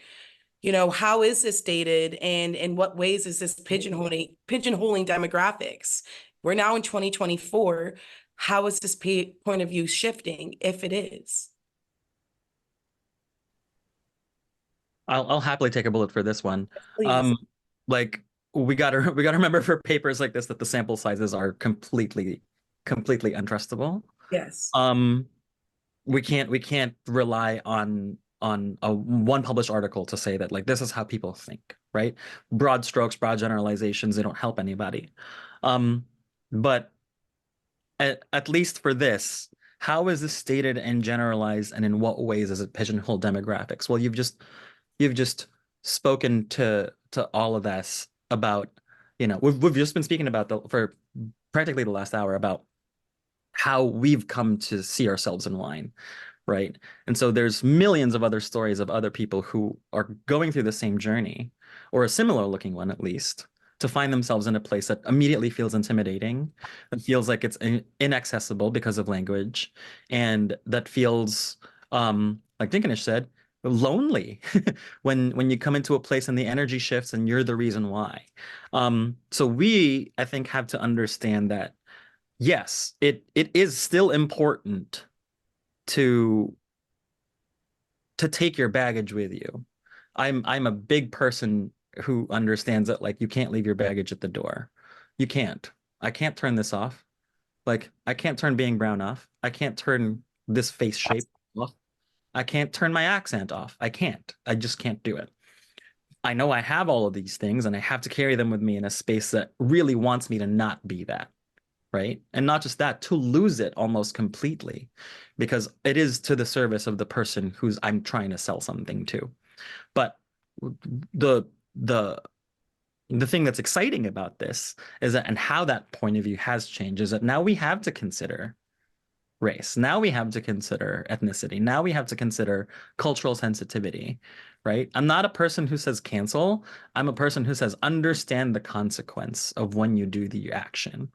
How is this dated, and in what ways is this pigeonholing demographics? We're now in 2024. How is this point of view shifting, if it is? I'll happily take a bullet for this one. Please. Like we gotta remember for papers like this that the sample sizes are completely untrustable. Yes. We can't rely on a one published article to say that like this is how people think, right? Broad strokes, broad generalizations, they don't help anybody. But at least for this, how is this stated and generalized, and in what ways is it pigeonhole demographics? Well, you've just spoken to all of us about, we've just been speaking about for practically the last hour about how we've come to see ourselves in wine, right? And so there's millions of other stories of other people who are going through the same journey, or a similar looking one at least, to find themselves in a place that immediately feels intimidating, that feels like it's inaccessible because of language, and that feels, like Dinkinish said, lonely when you come into a place and the energy shifts and you're the reason why. So we, I think, have to understand that yes, it is still important to take your baggage with you. I'm a big person who understands that like you can't leave your baggage at the door. You can't. I can't turn this off. Like I can't turn being brown off. I can't turn this face shape off. I can't turn my accent off. I can't. I just can't do it. I know I have all of these things and I have to carry them with me in a space that really wants me to not be that, right? And not just that, to lose it almost completely because it is to the service of the person who's I'm trying to sell something to. But the the the thing that's exciting about this is that and how that point of view has changed is that now we have to consider race. Now we have to consider ethnicity. Now we have to consider cultural sensitivity, right? I'm not a person who says cancel. I'm a person who says understand the consequence of when you do the action.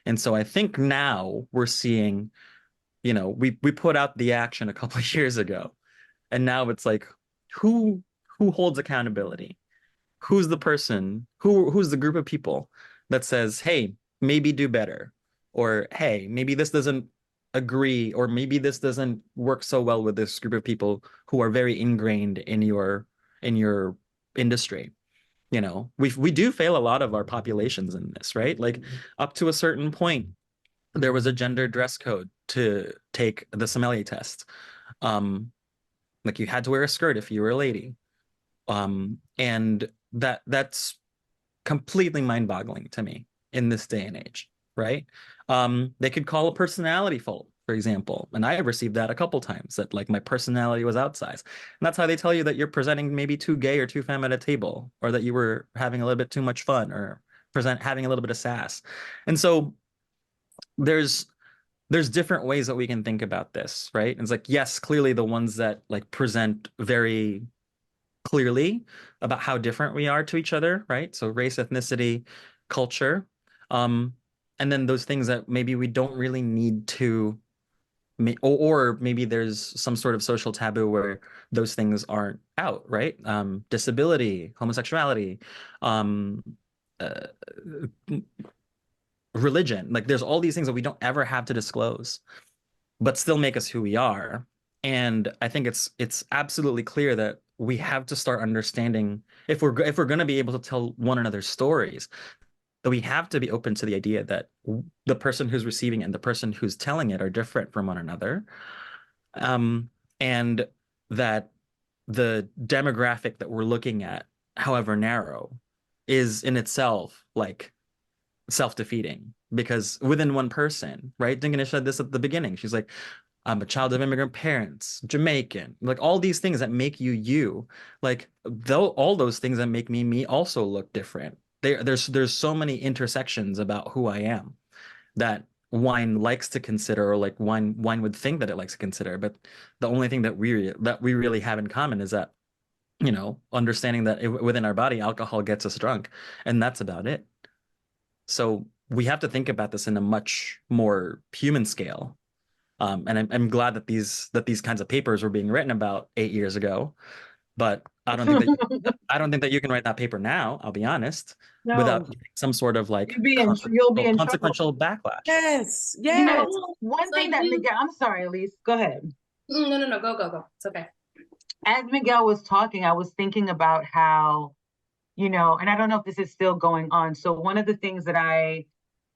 And so I think now we're seeing, we put out the action a couple of years ago, and now it's like, who holds accountability? Who's the person, who's the group of people that says, hey, maybe do better, or hey, maybe this doesn't agree, or maybe this doesn't work so well with this group of people who are very ingrained in your industry. We do fail a lot of our populations in this, right? Like up to a certain point, there was a gender dress code to take the sommelier test. Like you had to wear a skirt if you were a lady. And that's completely mind-boggling to me in this day and age, right? They could call a personality fault, for example, and I have received that a couple times that like my personality was outsized. And that's how they tell you that you're presenting maybe too gay or too femme at a table, or that you were having a little bit too much fun or having a little bit of sass. And so there's different ways that we can think about this, right? And it's like, yes, clearly the ones that like present very clearly about how different we are to each other, right? So race, ethnicity, culture. And then those things that maybe we don't really need to, or maybe there's some sort of social taboo where those things aren't out, right? Disability, homosexuality, um, uh, religion. Like there's all these things that we don't ever have to disclose, but still make us who we are. And I think it's absolutely clear that we have to start understanding if we're going to be able to tell one another stories, that we have to be open to the idea that the person who's receiving it and the person who's telling it are different from one another, and that the demographic that we're looking at, however narrow, is in itself like self-defeating because within one person, right? Dinkinish said this at the beginning. She's like, I'm a child of immigrant parents, Jamaican, like all these things that make you you, like though all those things that make me also look different. There's so many intersections about who I am that wine likes to consider, or like wine would think that it likes to consider. But the only thing that we really have in common is that, understanding that within our body, alcohol gets us drunk, and that's about it. So we have to think about this in a much more human scale. And I'm glad that these kinds of papers were being written about 8 years ago. But I don't think that you can write that paper now, I'll be honest, No, without some sort of like you'll be in trouble. consequential backlash. Yes, You know, yes. one So thing that Miguel, I'm sorry, Elise, go ahead. No, go. It's okay. As Miguel was talking, I was thinking about how, and I don't know if this is still going on. So one of the things that I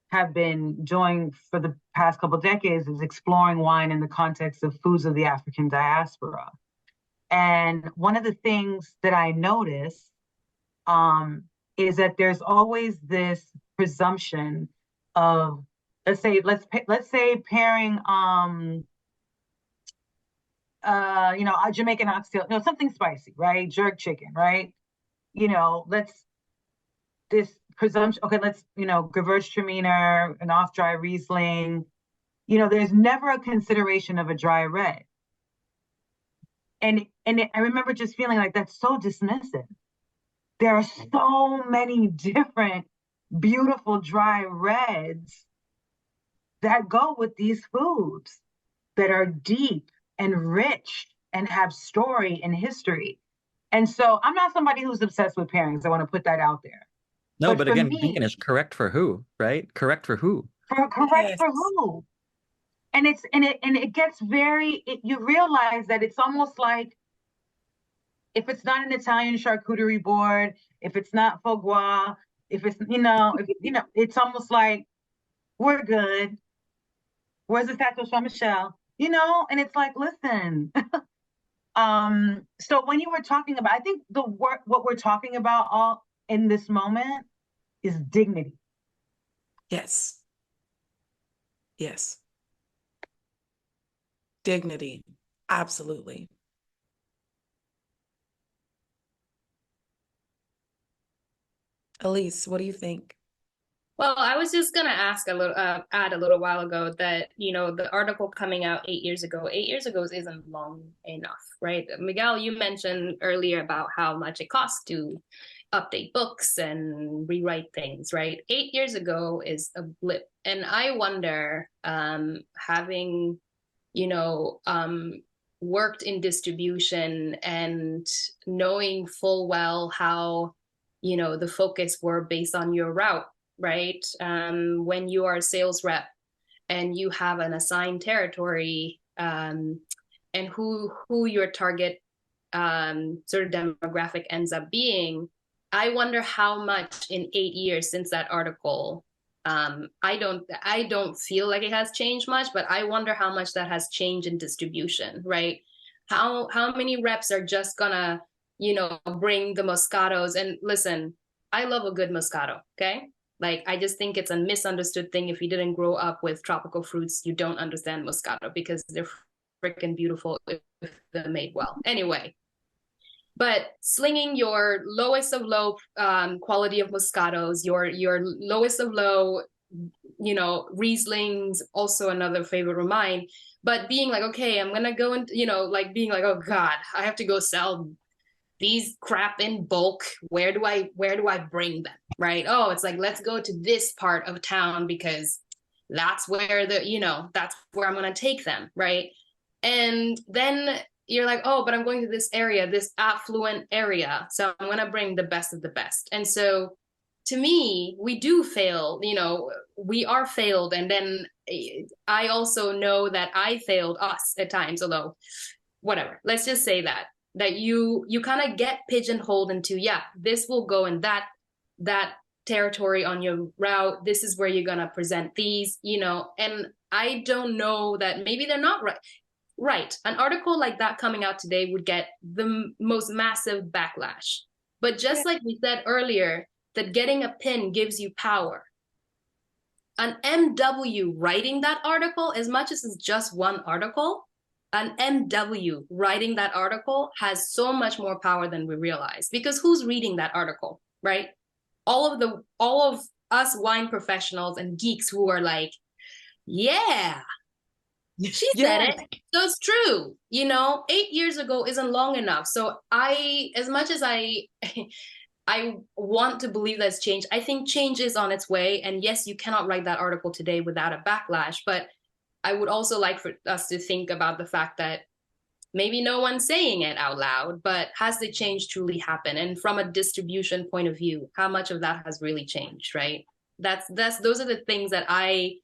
have been doing for the past couple of decades is exploring wine in the context of foods of the African diaspora. And one of the things that I notice is that there's always this presumption of, let's say pairing a Jamaican oxtail, something spicy, right? Jerk chicken, right? This presumption, okay, let's, Gewürztraminer, an off-dry Riesling. There's never a consideration of a dry red. And I remember just feeling like that's so dismissive. There are so many different beautiful dry reds that go with these foods that are deep and rich and have story and history. And so I'm not somebody who's obsessed with pairings. I want to put that out there. No, But but for again, me, Dinkinish, correct for who, right? Correct for who? correct Yes. for who? And it gets you realize that it's almost like, if it's not an Italian charcuterie board, if it's not foie gras, if it's, it's almost like, we're good. Where's the tacos from Michelle? And it's like, listen. So when you were talking about, I think what we're talking about all in this moment is dignity. Yes. Yes. Dignity. Absolutely. Elise, what do you think? Well, I was just gonna ask add a little while ago that, the article coming out 8 years ago isn't long enough, right? Miguel, you mentioned earlier about how much it costs to update books and rewrite things, right? 8 years ago is a blip. And I wonder, having, worked in distribution and knowing full well how, the focus were based on your route, right? When you are a sales rep and you have an assigned territory, and who your target sort of demographic ends up being, I wonder how much in 8 years since that article, I don't feel like it has changed much, but I wonder how much that has changed in distribution, right? How many reps are just gonna, bring the Moscatos? And listen, I love a good Moscato, okay? Like, I just think it's a misunderstood thing. If you didn't grow up with tropical fruits, you don't understand Moscato, because they're freaking beautiful if they're made well. Anyway, but slinging your lowest of low quality of Moscatos, your lowest of low, Rieslings, also another favorite of mine. But being like, okay, I'm gonna go and, like being like, oh God, I have to go sell these crap in bulk. Where do I bring them, right? Oh, it's like, let's go to this part of town because that's where that's where I'm going to take them, right? And then you're like, oh, but I'm going to this area, this affluent area, so I'm going to bring the best of the best. And so to me, we do fail, we are failed. And then I also know that I failed us at times, although whatever, let's just say that you kind of get pigeonholed into, yeah, this will go in that territory on your route. This is where you're going to present these, and I don't know that maybe they're not right. An article like that coming out today would get the most massive backlash. But just like we said earlier, that getting a pin gives you power. An MW writing that article, as much as it's just one article, an MW writing that article has so much more power than we realize, because who's reading that article, right? All of us wine professionals and geeks who are like, yeah, she said it, so it's true. 8 years ago isn't long enough. So as much as I want to believe that's change, I think change is on its way. And yes, you cannot write that article today without a backlash, but I would also like for us to think about the fact that maybe no one's saying it out loud, but has the change truly happened? And from a distribution point of view, how much of that has really changed, right? Those are the things that I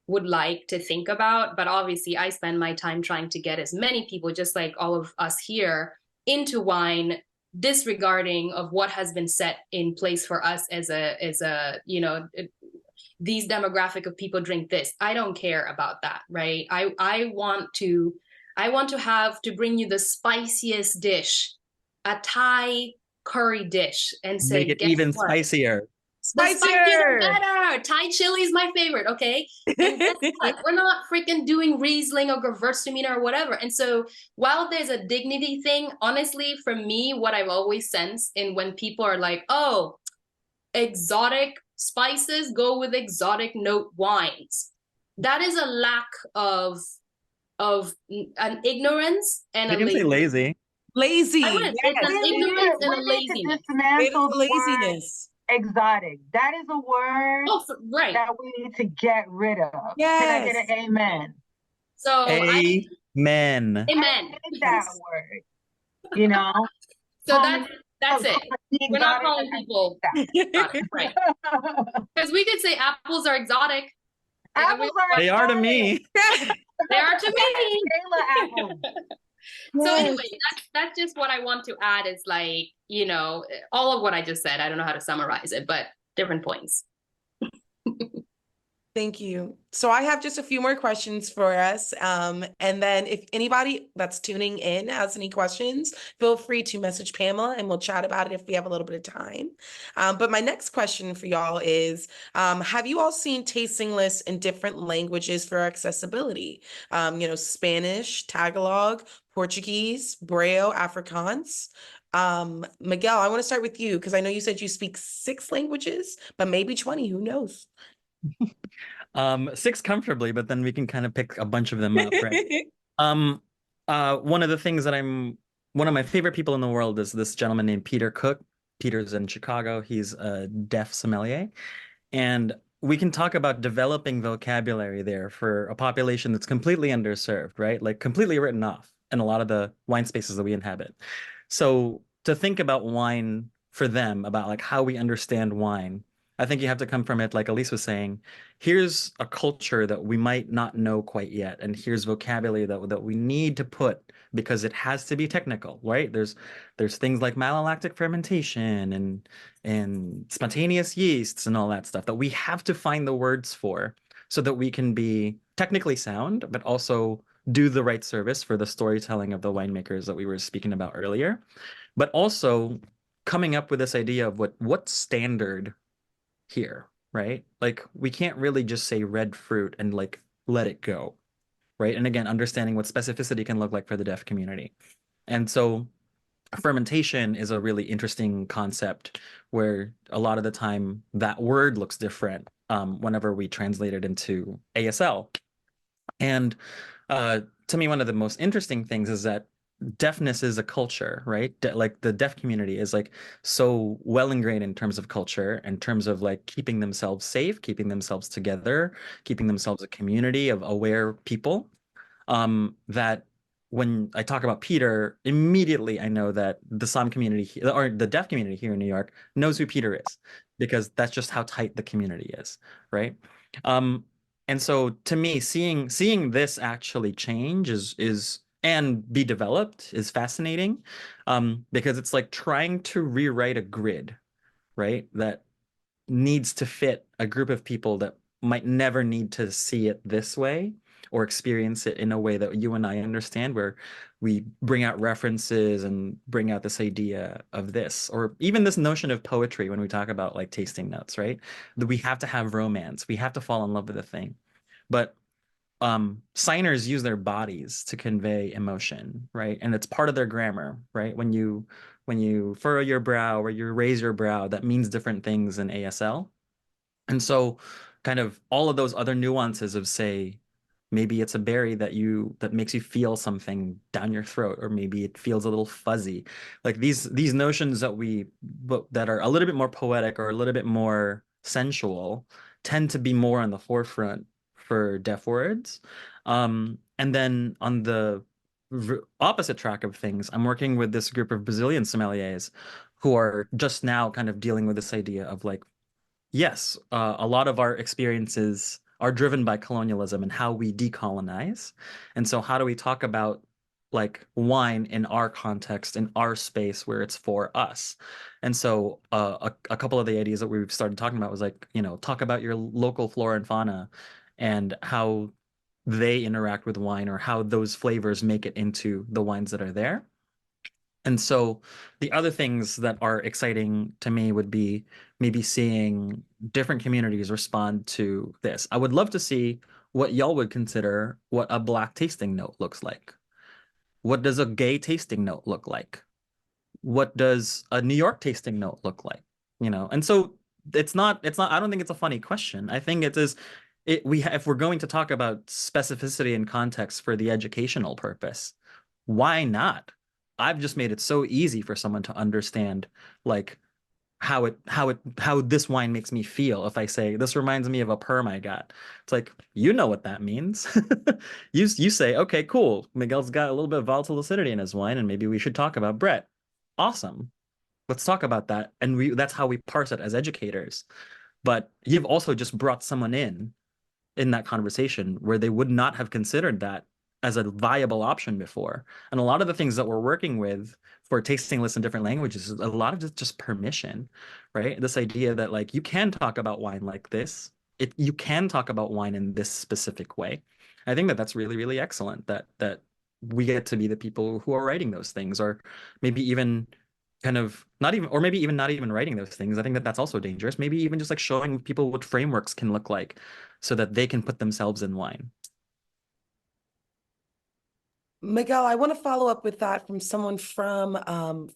would like to think about. But obviously I spend my time trying to get as many people, just like all of us here, into wine, disregarding of what has been set in place for us as a these demographic of people drink this. I don't care about that, right? I want to bring you the spiciest dish, a Thai curry dish, and say, make it even spicier. The spicier the better. Thai chili is my favorite, okay? And guess what? We're not freaking doing Riesling or Gewürztraminer or whatever. And so while there's a dignity thing, honestly, for me, what I've always sensed in when people are like, oh, exotic spices go with exotic note wines, that is a lack of an ignorance and You can say lazy. Lazy. It's an ignorance and a laziness. Dismantle laziness. Exotic. That is a word right. that we need to get rid of. Yes. Can I get an amen? So Men. Amen. That word, you know. So that's it. We're not calling people exotic, right? Because we could say apples are exotic. Apples are They are to me. They are to me. Taylor apples. So anyway, that's just what I want to add is like, you know, all of what I just said. I don't know how to summarize it, but different points. Thank you. So I have just a few more questions for us. And then if anybody that's tuning in has any questions, feel free to message Pamela and we'll chat about it if we have a little bit of time. But my next question for y'all is, have you all seen tasting lists in different languages for accessibility? You know, Spanish, Tagalog, Portuguese, Braille, Afrikaans. Miguel, I want to start with you because I know you said you speak 6 languages, but maybe 20, who knows? 6 comfortably, but then we can kind of pick a bunch of them up, right? One of the things that one of my favorite people in the world is this gentleman named Peter Cook. Peter's in Chicago. He's a deaf sommelier. And we can talk about developing vocabulary there for a population that's completely underserved, right? Like completely written off in a lot of the wine spaces that we inhabit. So to think about wine for them, about like how we understand wine, I think you have to come from it, like Elise was saying, here's a culture that we might not know quite yet, and here's vocabulary that we need to put because it has to be technical, right? There's things like malolactic fermentation and spontaneous yeasts and all that stuff that we have to find the words for so that we can be technically sound, but also do the right service for the storytelling of the winemakers that we were speaking about earlier. But also coming up with this idea of what standard here, right? Like we can't really just say red fruit and like let it go, right? And again, understanding what specificity can look like for the deaf community. And so fermentation is a really interesting concept where a lot of the time that word looks different whenever we translate it into ASL. And to me, one of the most interesting things is that deafness is a culture, right? Like the deaf community is like so well ingrained in terms of culture, in terms of like keeping themselves safe, keeping themselves together, keeping themselves a community of aware people, that when I talk about Peter, immediately I know that the Som community or the deaf community here in New York knows who Peter is because that's just how tight the community is, right? And so to me, seeing this actually change is and be developed is fascinating, because it's like trying to rewrite a grid, right? That needs to fit a group of people that might never need to see it this way or experience it in a way that you and I understand, where we bring out references and bring out this idea of this, or even this notion of poetry when we talk about like tasting notes, right? That we have to have romance, we have to fall in love with a thing. But signers use their bodies to convey emotion, right? And it's part of their grammar, right? When you furrow your brow or you raise your brow, that means different things in ASL. And so kind of all of those other nuances of, say, maybe it's a berry that makes you feel something down your throat, or maybe it feels a little fuzzy. Like these notions that are a little bit more poetic or a little bit more sensual tend to be more on the forefront for deaf words. And then on the opposite track of things, I'm working with this group of Brazilian sommeliers who are just now kind of dealing with this idea of like, yes, a lot of our experiences are driven by colonialism and how we decolonize. And so how do we talk about like wine in our context, in our space where it's for us? And so a couple of the ideas that we've started talking about was like, you know, talk about your local flora and fauna and how they interact with wine, or how those flavors make it into the wines that are there. And so the other things that are exciting to me would be maybe seeing different communities respond to this. I would love to see what y'all would consider what a Black tasting note looks like. What does a gay tasting note look like? What does a New York tasting note look like? You know, and so it's not, I don't think it's a funny question. I think it is, if we're going to talk about specificity and context for the educational purpose, why not? I've just made it so easy for someone to understand like how this wine makes me feel. If I say this reminds me of a perm I got, it's like, you know what that means. You say, okay, cool, Miguel's got a little bit of volatile acidity in his wine, and maybe we should talk about Brett. Awesome, let's talk about that. And that's how we parse it as educators. But you've also just brought someone in that conversation where they would not have considered that as a viable option before. And a lot of the things that we're working with for tasting lists in different languages is a lot of it's just permission, right? This idea that like you can talk about wine like this. You can talk about wine in this specific way. I think that that's really, really excellent that we get to be the people who are writing those things, or maybe even kind of not even, or maybe even not even writing those things. I think that that's also dangerous. Maybe even just like showing people what frameworks can look like so that they can put themselves in wine. Miguel, I want to follow up with that from someone from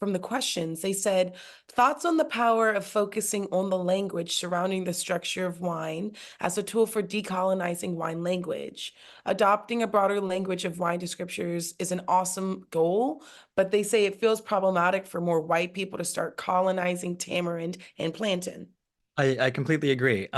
the questions. They said, thoughts on the power of focusing on the language surrounding the structure of wine as a tool for decolonizing wine language. Adopting a broader language of wine descriptors is an awesome goal, but they say it feels problematic for more white people to start colonizing tamarind and plantain. I completely agree.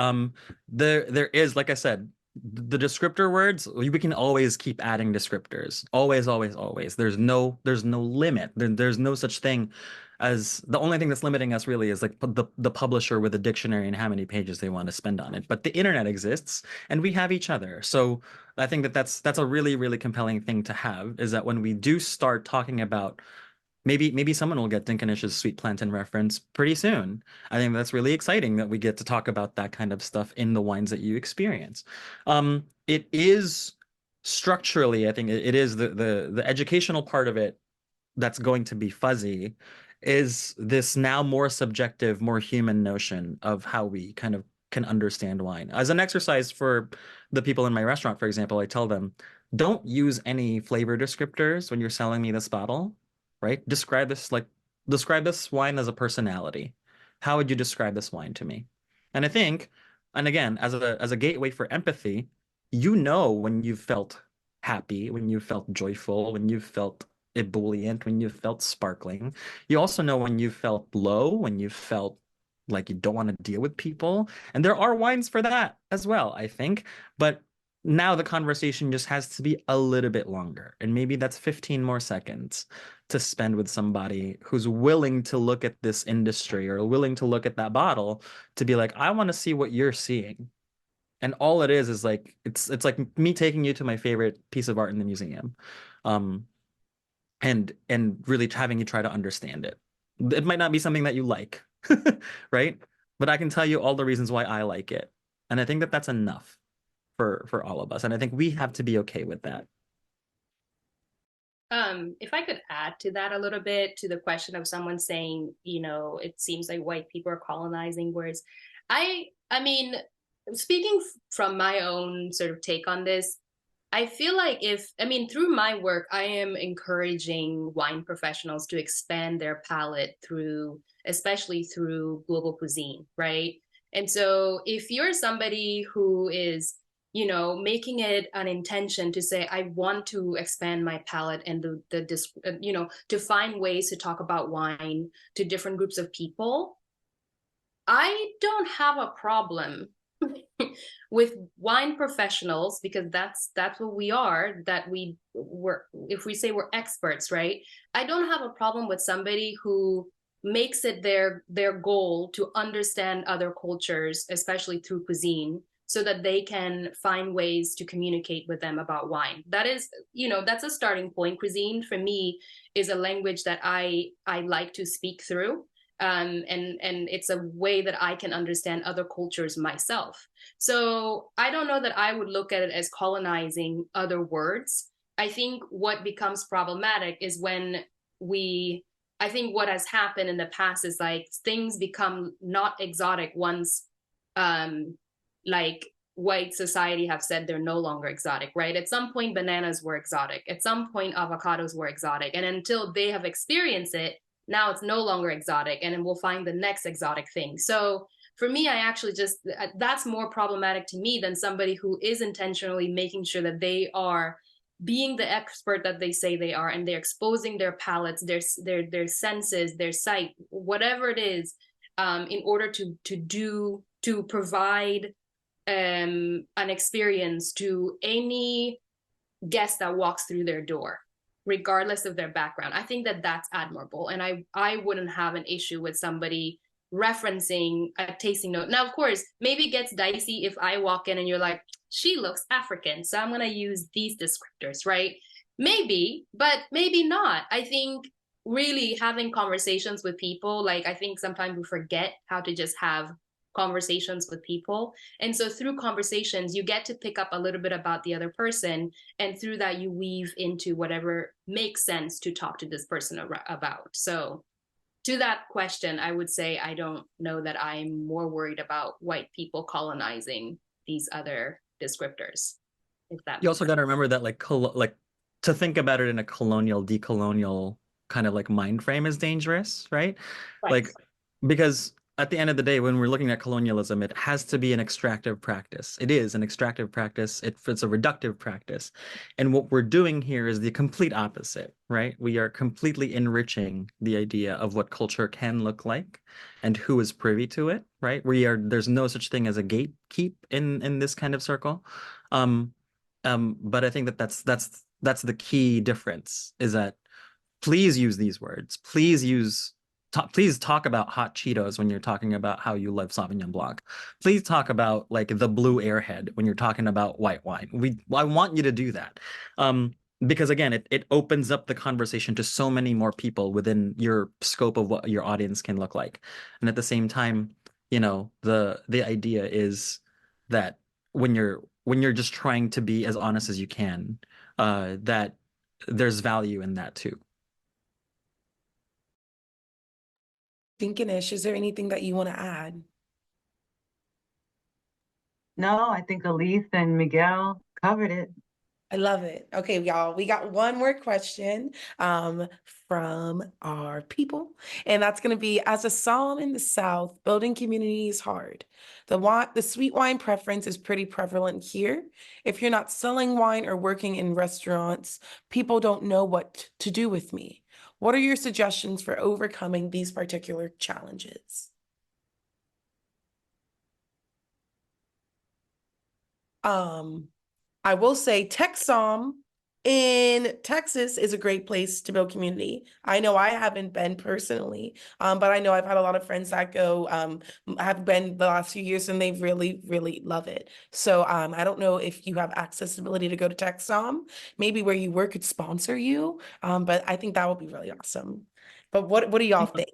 There is, like I said, the descriptor words, we can always keep adding descriptors. Always, always, always. There's no limit. There's no such thing as, the only thing that's limiting us really is like the publisher with a dictionary and how many pages they want to spend on it. But the internet exists and we have each other. So I think that that's a really, really compelling thing to have, is that when we do start talking about, maybe someone will get Dinkinish's Sweet Plantain reference pretty soon. I think that's really exciting that we get to talk about that kind of stuff in the wines that you experience. It is structurally, I think it is the educational part of it that's going to be fuzzy, is this now more subjective, more human notion of how we kind of can understand wine. As an exercise for the people in my restaurant, for example, I tell them, don't use any flavor descriptors when you're selling me this bottle, right? Describe this wine as a personality. How would you describe this wine to me? And I think, and again, as a gateway for empathy, you know when you've felt happy, when you've felt joyful, when you've felt ebullient, when you've felt sparkling. You also know when you've felt low, when you've felt like you don't want to deal with people. And there are wines for that as well, I think. But now the conversation just has to be a little bit longer. And maybe that's 15 more seconds to spend with somebody who's willing to look at this industry or willing to look at that bottle to be like, I want to see what you're seeing. And all it is like, it's like me taking you to my favorite piece of art in the museum. And really having you try to understand it. It might not be something that you like, right? But I can tell you all the reasons why I like it. And I think that that's enough for all of us. And I think we have to be okay with that. If I could add to that a little bit, to the question of someone saying, it seems like white people are colonizing words. I mean, speaking from my own sort of take on this, I feel like through my work, I am encouraging wine professionals to expand their palate especially through global cuisine, right? And so if you're somebody who is, making it an intention to say, I want to expand my palate and to find ways to talk about wine to different groups of people, I don't have a problem with wine professionals, because that's what we are, if we say we're experts, right? I don't have a problem with somebody who makes it their goal to understand other cultures, especially through cuisine, so that they can find ways to communicate with them about wine. That is, that's a starting point. Cuisine for me is a language that I like to speak through. And it's a way that I can understand other cultures myself. So I don't know that I would look at it as colonizing other words. I think what becomes problematic is when I think what has happened in the past is like things become not exotic once like white society have said they're no longer exotic, right? At some point, bananas were exotic. At some point, avocados were exotic. And until they have experienced it, now it's no longer exotic, and then we'll find the next exotic thing. So for me, I actually that's more problematic to me than somebody who is intentionally making sure that they are being the expert that they say they are, and they're exposing their palates, their senses, their sight, whatever it is, in order to provide an experience to any guest that walks through their door, regardless of their background. I think that that's admirable, and I wouldn't have an issue with somebody referencing a tasting note. Now, of course, maybe it gets dicey if I walk in and you're like, she looks African, so I'm going to use these descriptors, right? Maybe, but maybe not. I think really having conversations with people, like I think sometimes we forget how to just have conversations with people. And so through conversations, you get to pick up a little bit about the other person. And through that, you weave into whatever makes sense to talk to this person about. So to that question, I would say I don't know that I'm more worried about white people colonizing these other descriptors. If that You also got to remember that like to think about it in a colonial, decolonial kind of like mind frame is dangerous, right? Right. Like because at the end of the day, when we're looking at colonialism, it has to be an extractive practice. It is an extractive practice. It's a reductive practice. And what we're doing here is the complete opposite, right? We are completely enriching the idea of what culture can look like and who is privy to it, right? There's no such thing as a gatekeep in this kind of circle. But I think that's the key difference is that please use these words. Please talk about hot Cheetos when you're talking about how you love Sauvignon Blanc. Please talk about like the blue airhead when you're talking about white wine. I want you to do that. Because again, it opens up the conversation to so many more people within your scope of what your audience can look like. And at the same time, the idea is that when you're just trying to be as honest as you can, that there's value in that too. Dinkinish, is there anything that you want to add? No, I think Elise and Miguel covered it. I love it. Okay, y'all, we got one more question from our people, and that's going to be, as a Psalm in the South, building community is hard. The sweet wine preference is pretty prevalent here. If you're not selling wine or working in restaurants, people don't know what to do with me. What are your suggestions for overcoming these particular challenges? I will say Texom in Texas is a great place to build community. I know I haven't been personally, but I know I've had a lot of friends that go, have been the last few years, and they really, really love it. So I don't know if you have accessibility to go to Texom, maybe where you work could sponsor you, but I think that would be really awesome. But what do y'all think?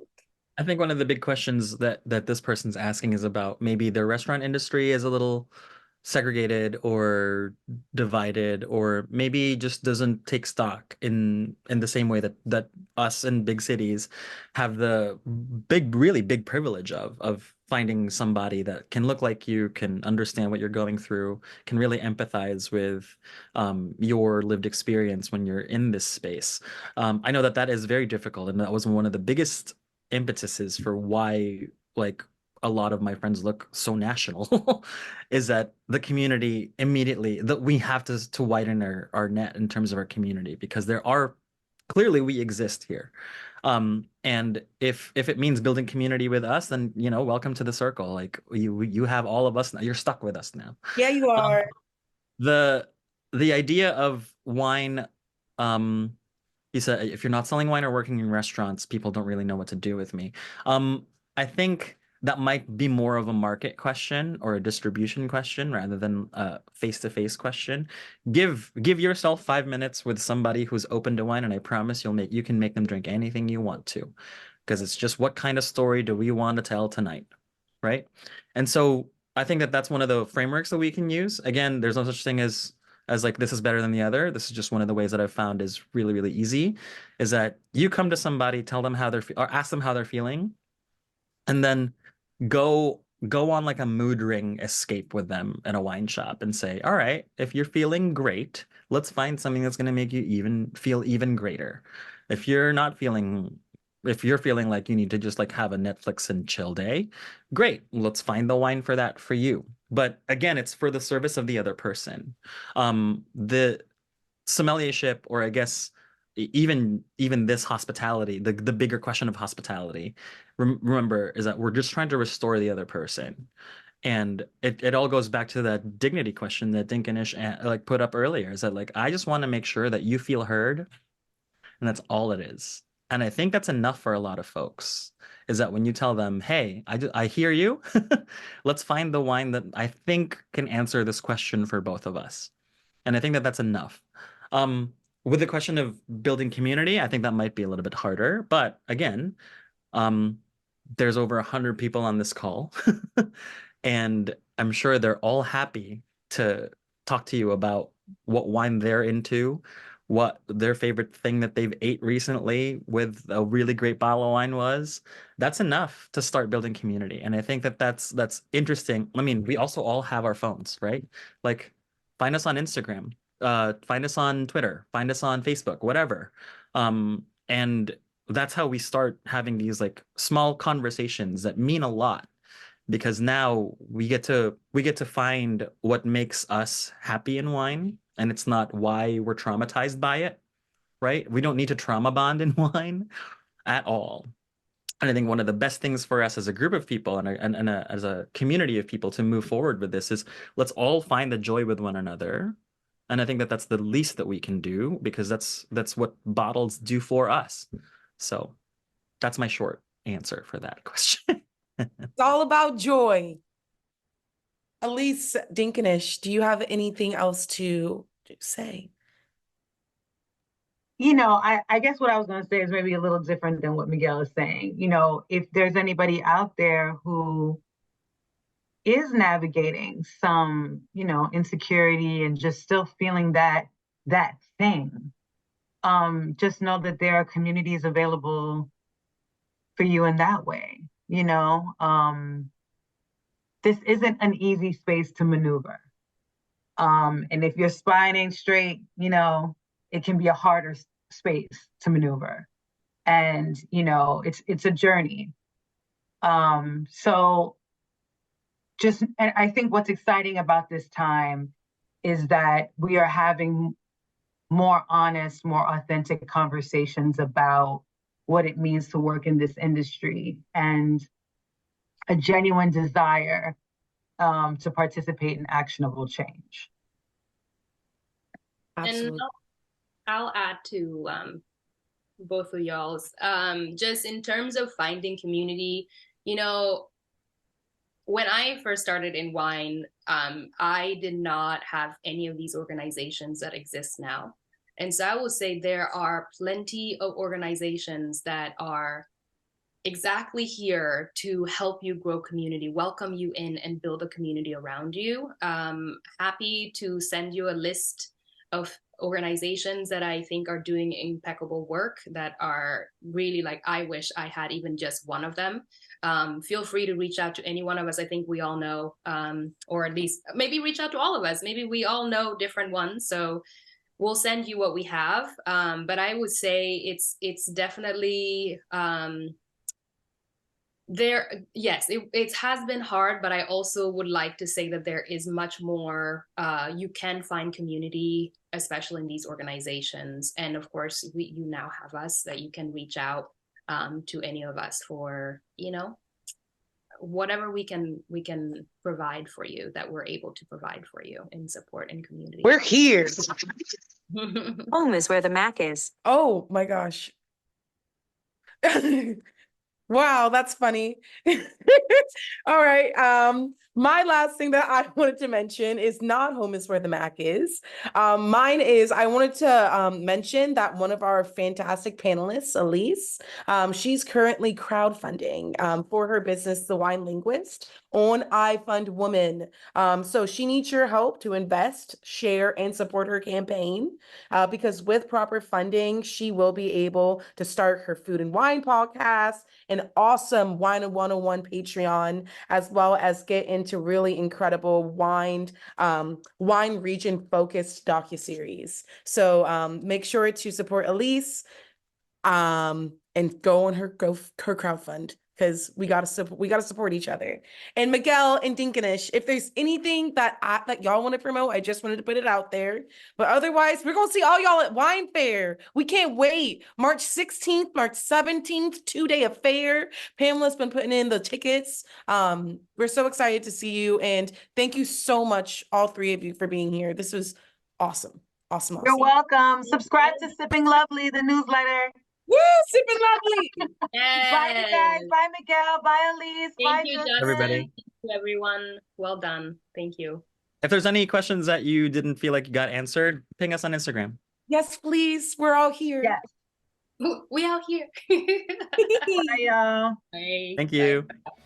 I think one of the big questions that this person's asking is about maybe the restaurant industry is a little segregated or divided, or maybe just doesn't take stock in the same way that us in big cities have the really big privilege of finding somebody that can look like you, can understand what you're going through, can really empathize with your lived experience when you're in this space. I know that is very difficult, and that was one of the biggest impetuses for why like a lot of my friends look so national is that the community immediately that we have to widen our net in terms of our community, because clearly we exist here. And if it means building community with us, then welcome to the circle. Like you have all of us now. You're stuck with us now. Yeah, you are. The idea of wine, he said, if you're not selling wine or working in restaurants, people don't really know what to do with me. I think that might be more of a market question or a distribution question rather than a face-to-face question. Give yourself 5 minutes with somebody who's open to wine, and I promise you can make them drink anything you want to, because it's just, what kind of story do we want to tell tonight, right? And so I think that's one of the frameworks that we can use. Again, there's no such thing as like this is better than the other. This is just one of the ways that I've found is really, really easy, is that you come to somebody, tell them how or ask them how they're feeling, and then go on like a mood ring escape with them in a wine shop and say, all right, if you're feeling great, let's find something that's going to make you feel even greater. If you're feeling like you need to just like have a Netflix and chill day, great, let's find the wine for that for you. But again, it's for the service of the other person. The sommeliership, or I guess even this hospitality, the bigger question of hospitality, remember, is that we're just trying to restore the other person. And it all goes back to that dignity question that Dinkinish like put up earlier, is that like, I just want to make sure that you feel heard, and that's all it is. And I think that's enough for a lot of folks, is that when you tell them, hey, I hear you, let's find the wine that I think can answer this question for both of us. And I think that that's enough. With the question of building community, I think that might be a little bit harder. But again, there's over 100 people on this call. And I'm sure they're all happy to talk to you about what wine they're into, what their favorite thing that they've ate recently with a really great bottle of wine was. That's enough to start building community. And I think that that's interesting. I mean, we also all have our phones, right? Like, find us on Instagram, find us on Twitter, find us on Facebook, whatever. And that's how we start having these like small conversations that mean a lot, because now we get to find what makes us happy in wine, and it's not why we're traumatized by it, right? We don't need to trauma bond in wine at all. And I think one of the best things for us as a group of people and as a community of people to move forward with this is, let's all find the joy with one another. And I think that that's the least that we can do, because that's what bottles do for us. So that's my short answer for that question. It's all about joy. Elise Dinkinish, do you have anything else to say? You know, I guess what I was going to say is maybe a little different than what Miguel is saying. You know, if there's anybody out there who is navigating some, you know, insecurity and just still feeling that thing, just know that there are communities available for you in that way. You know, this isn't an easy space to maneuver. And if your spine ain't straight, you know, it can be a harder space to maneuver. And, you know, it's a journey. So just, and I think what's exciting about this time is that we are having more honest, more authentic conversations about what it means to work in this industry, and a genuine desire to participate in actionable change. Absolutely. And I'll add to both of y'all's. Just in terms of finding community, you know, when I first started in wine, I did not have any of these organizations that exist now. And so I will say there are plenty of organizations that are exactly here to help you grow community, welcome you in, and build a community around you. Happy to send you a list of organizations that I think are doing impeccable work, that are really like, I wish I had even just one of them. Feel free to reach out to any one of us. I think we all know, or at least maybe reach out to all of us. Maybe we all know different ones. So we'll send you what we have. But I would say it's definitely, yes, it has been hard, but I also would like to say that there is much more. You can find community, especially in these organizations. And of course, you now have us, that you can reach out to any of us for, you know, whatever we can provide for you, that we're able to provide for you in support and community. We're here. Home is where the Mac is. Oh my gosh. Wow, that's funny. All right. My last thing that I wanted to mention is not home is where the Mac is. Mine is, I wanted to mention that one of our fantastic panelists, Elise, she's currently crowdfunding for her business, The Wine Linguist, on I Fund Women. So she needs your help to invest, share, and support her campaign, because with proper funding, she will be able to start her food and wine podcast, an awesome Wine 101 Patreon, as well as get into really incredible wine region focused docuseries. So make sure to support Elise and go on her crowdfund. because we gotta support each other. And Miguel and Dinkinish, if there's anything that y'all want to promote, I just wanted to put it out there. But otherwise, we're gonna see all y'all at Wine Fair. We can't wait. March 16th, March 17th, 2-day affair. Pamela's been putting in the tickets. We're so excited to see you, and thank you so much, all three of you, for being here. This was awesome. Awesome. You're welcome. Subscribe to Sipping Lovely, the newsletter. Woo, Sipping Lovely. Bye, you guys. Bye, Miguel. Bye, Elise. Thank Bye, you, Justin. Justin. Everybody. Thank you, everyone. Well done. Thank you. If there's any questions that you didn't feel like you got answered, ping us on Instagram. Yes, please. We're all here. Yes. We out here. Bye, y'all. Bye. Thank you. Bye.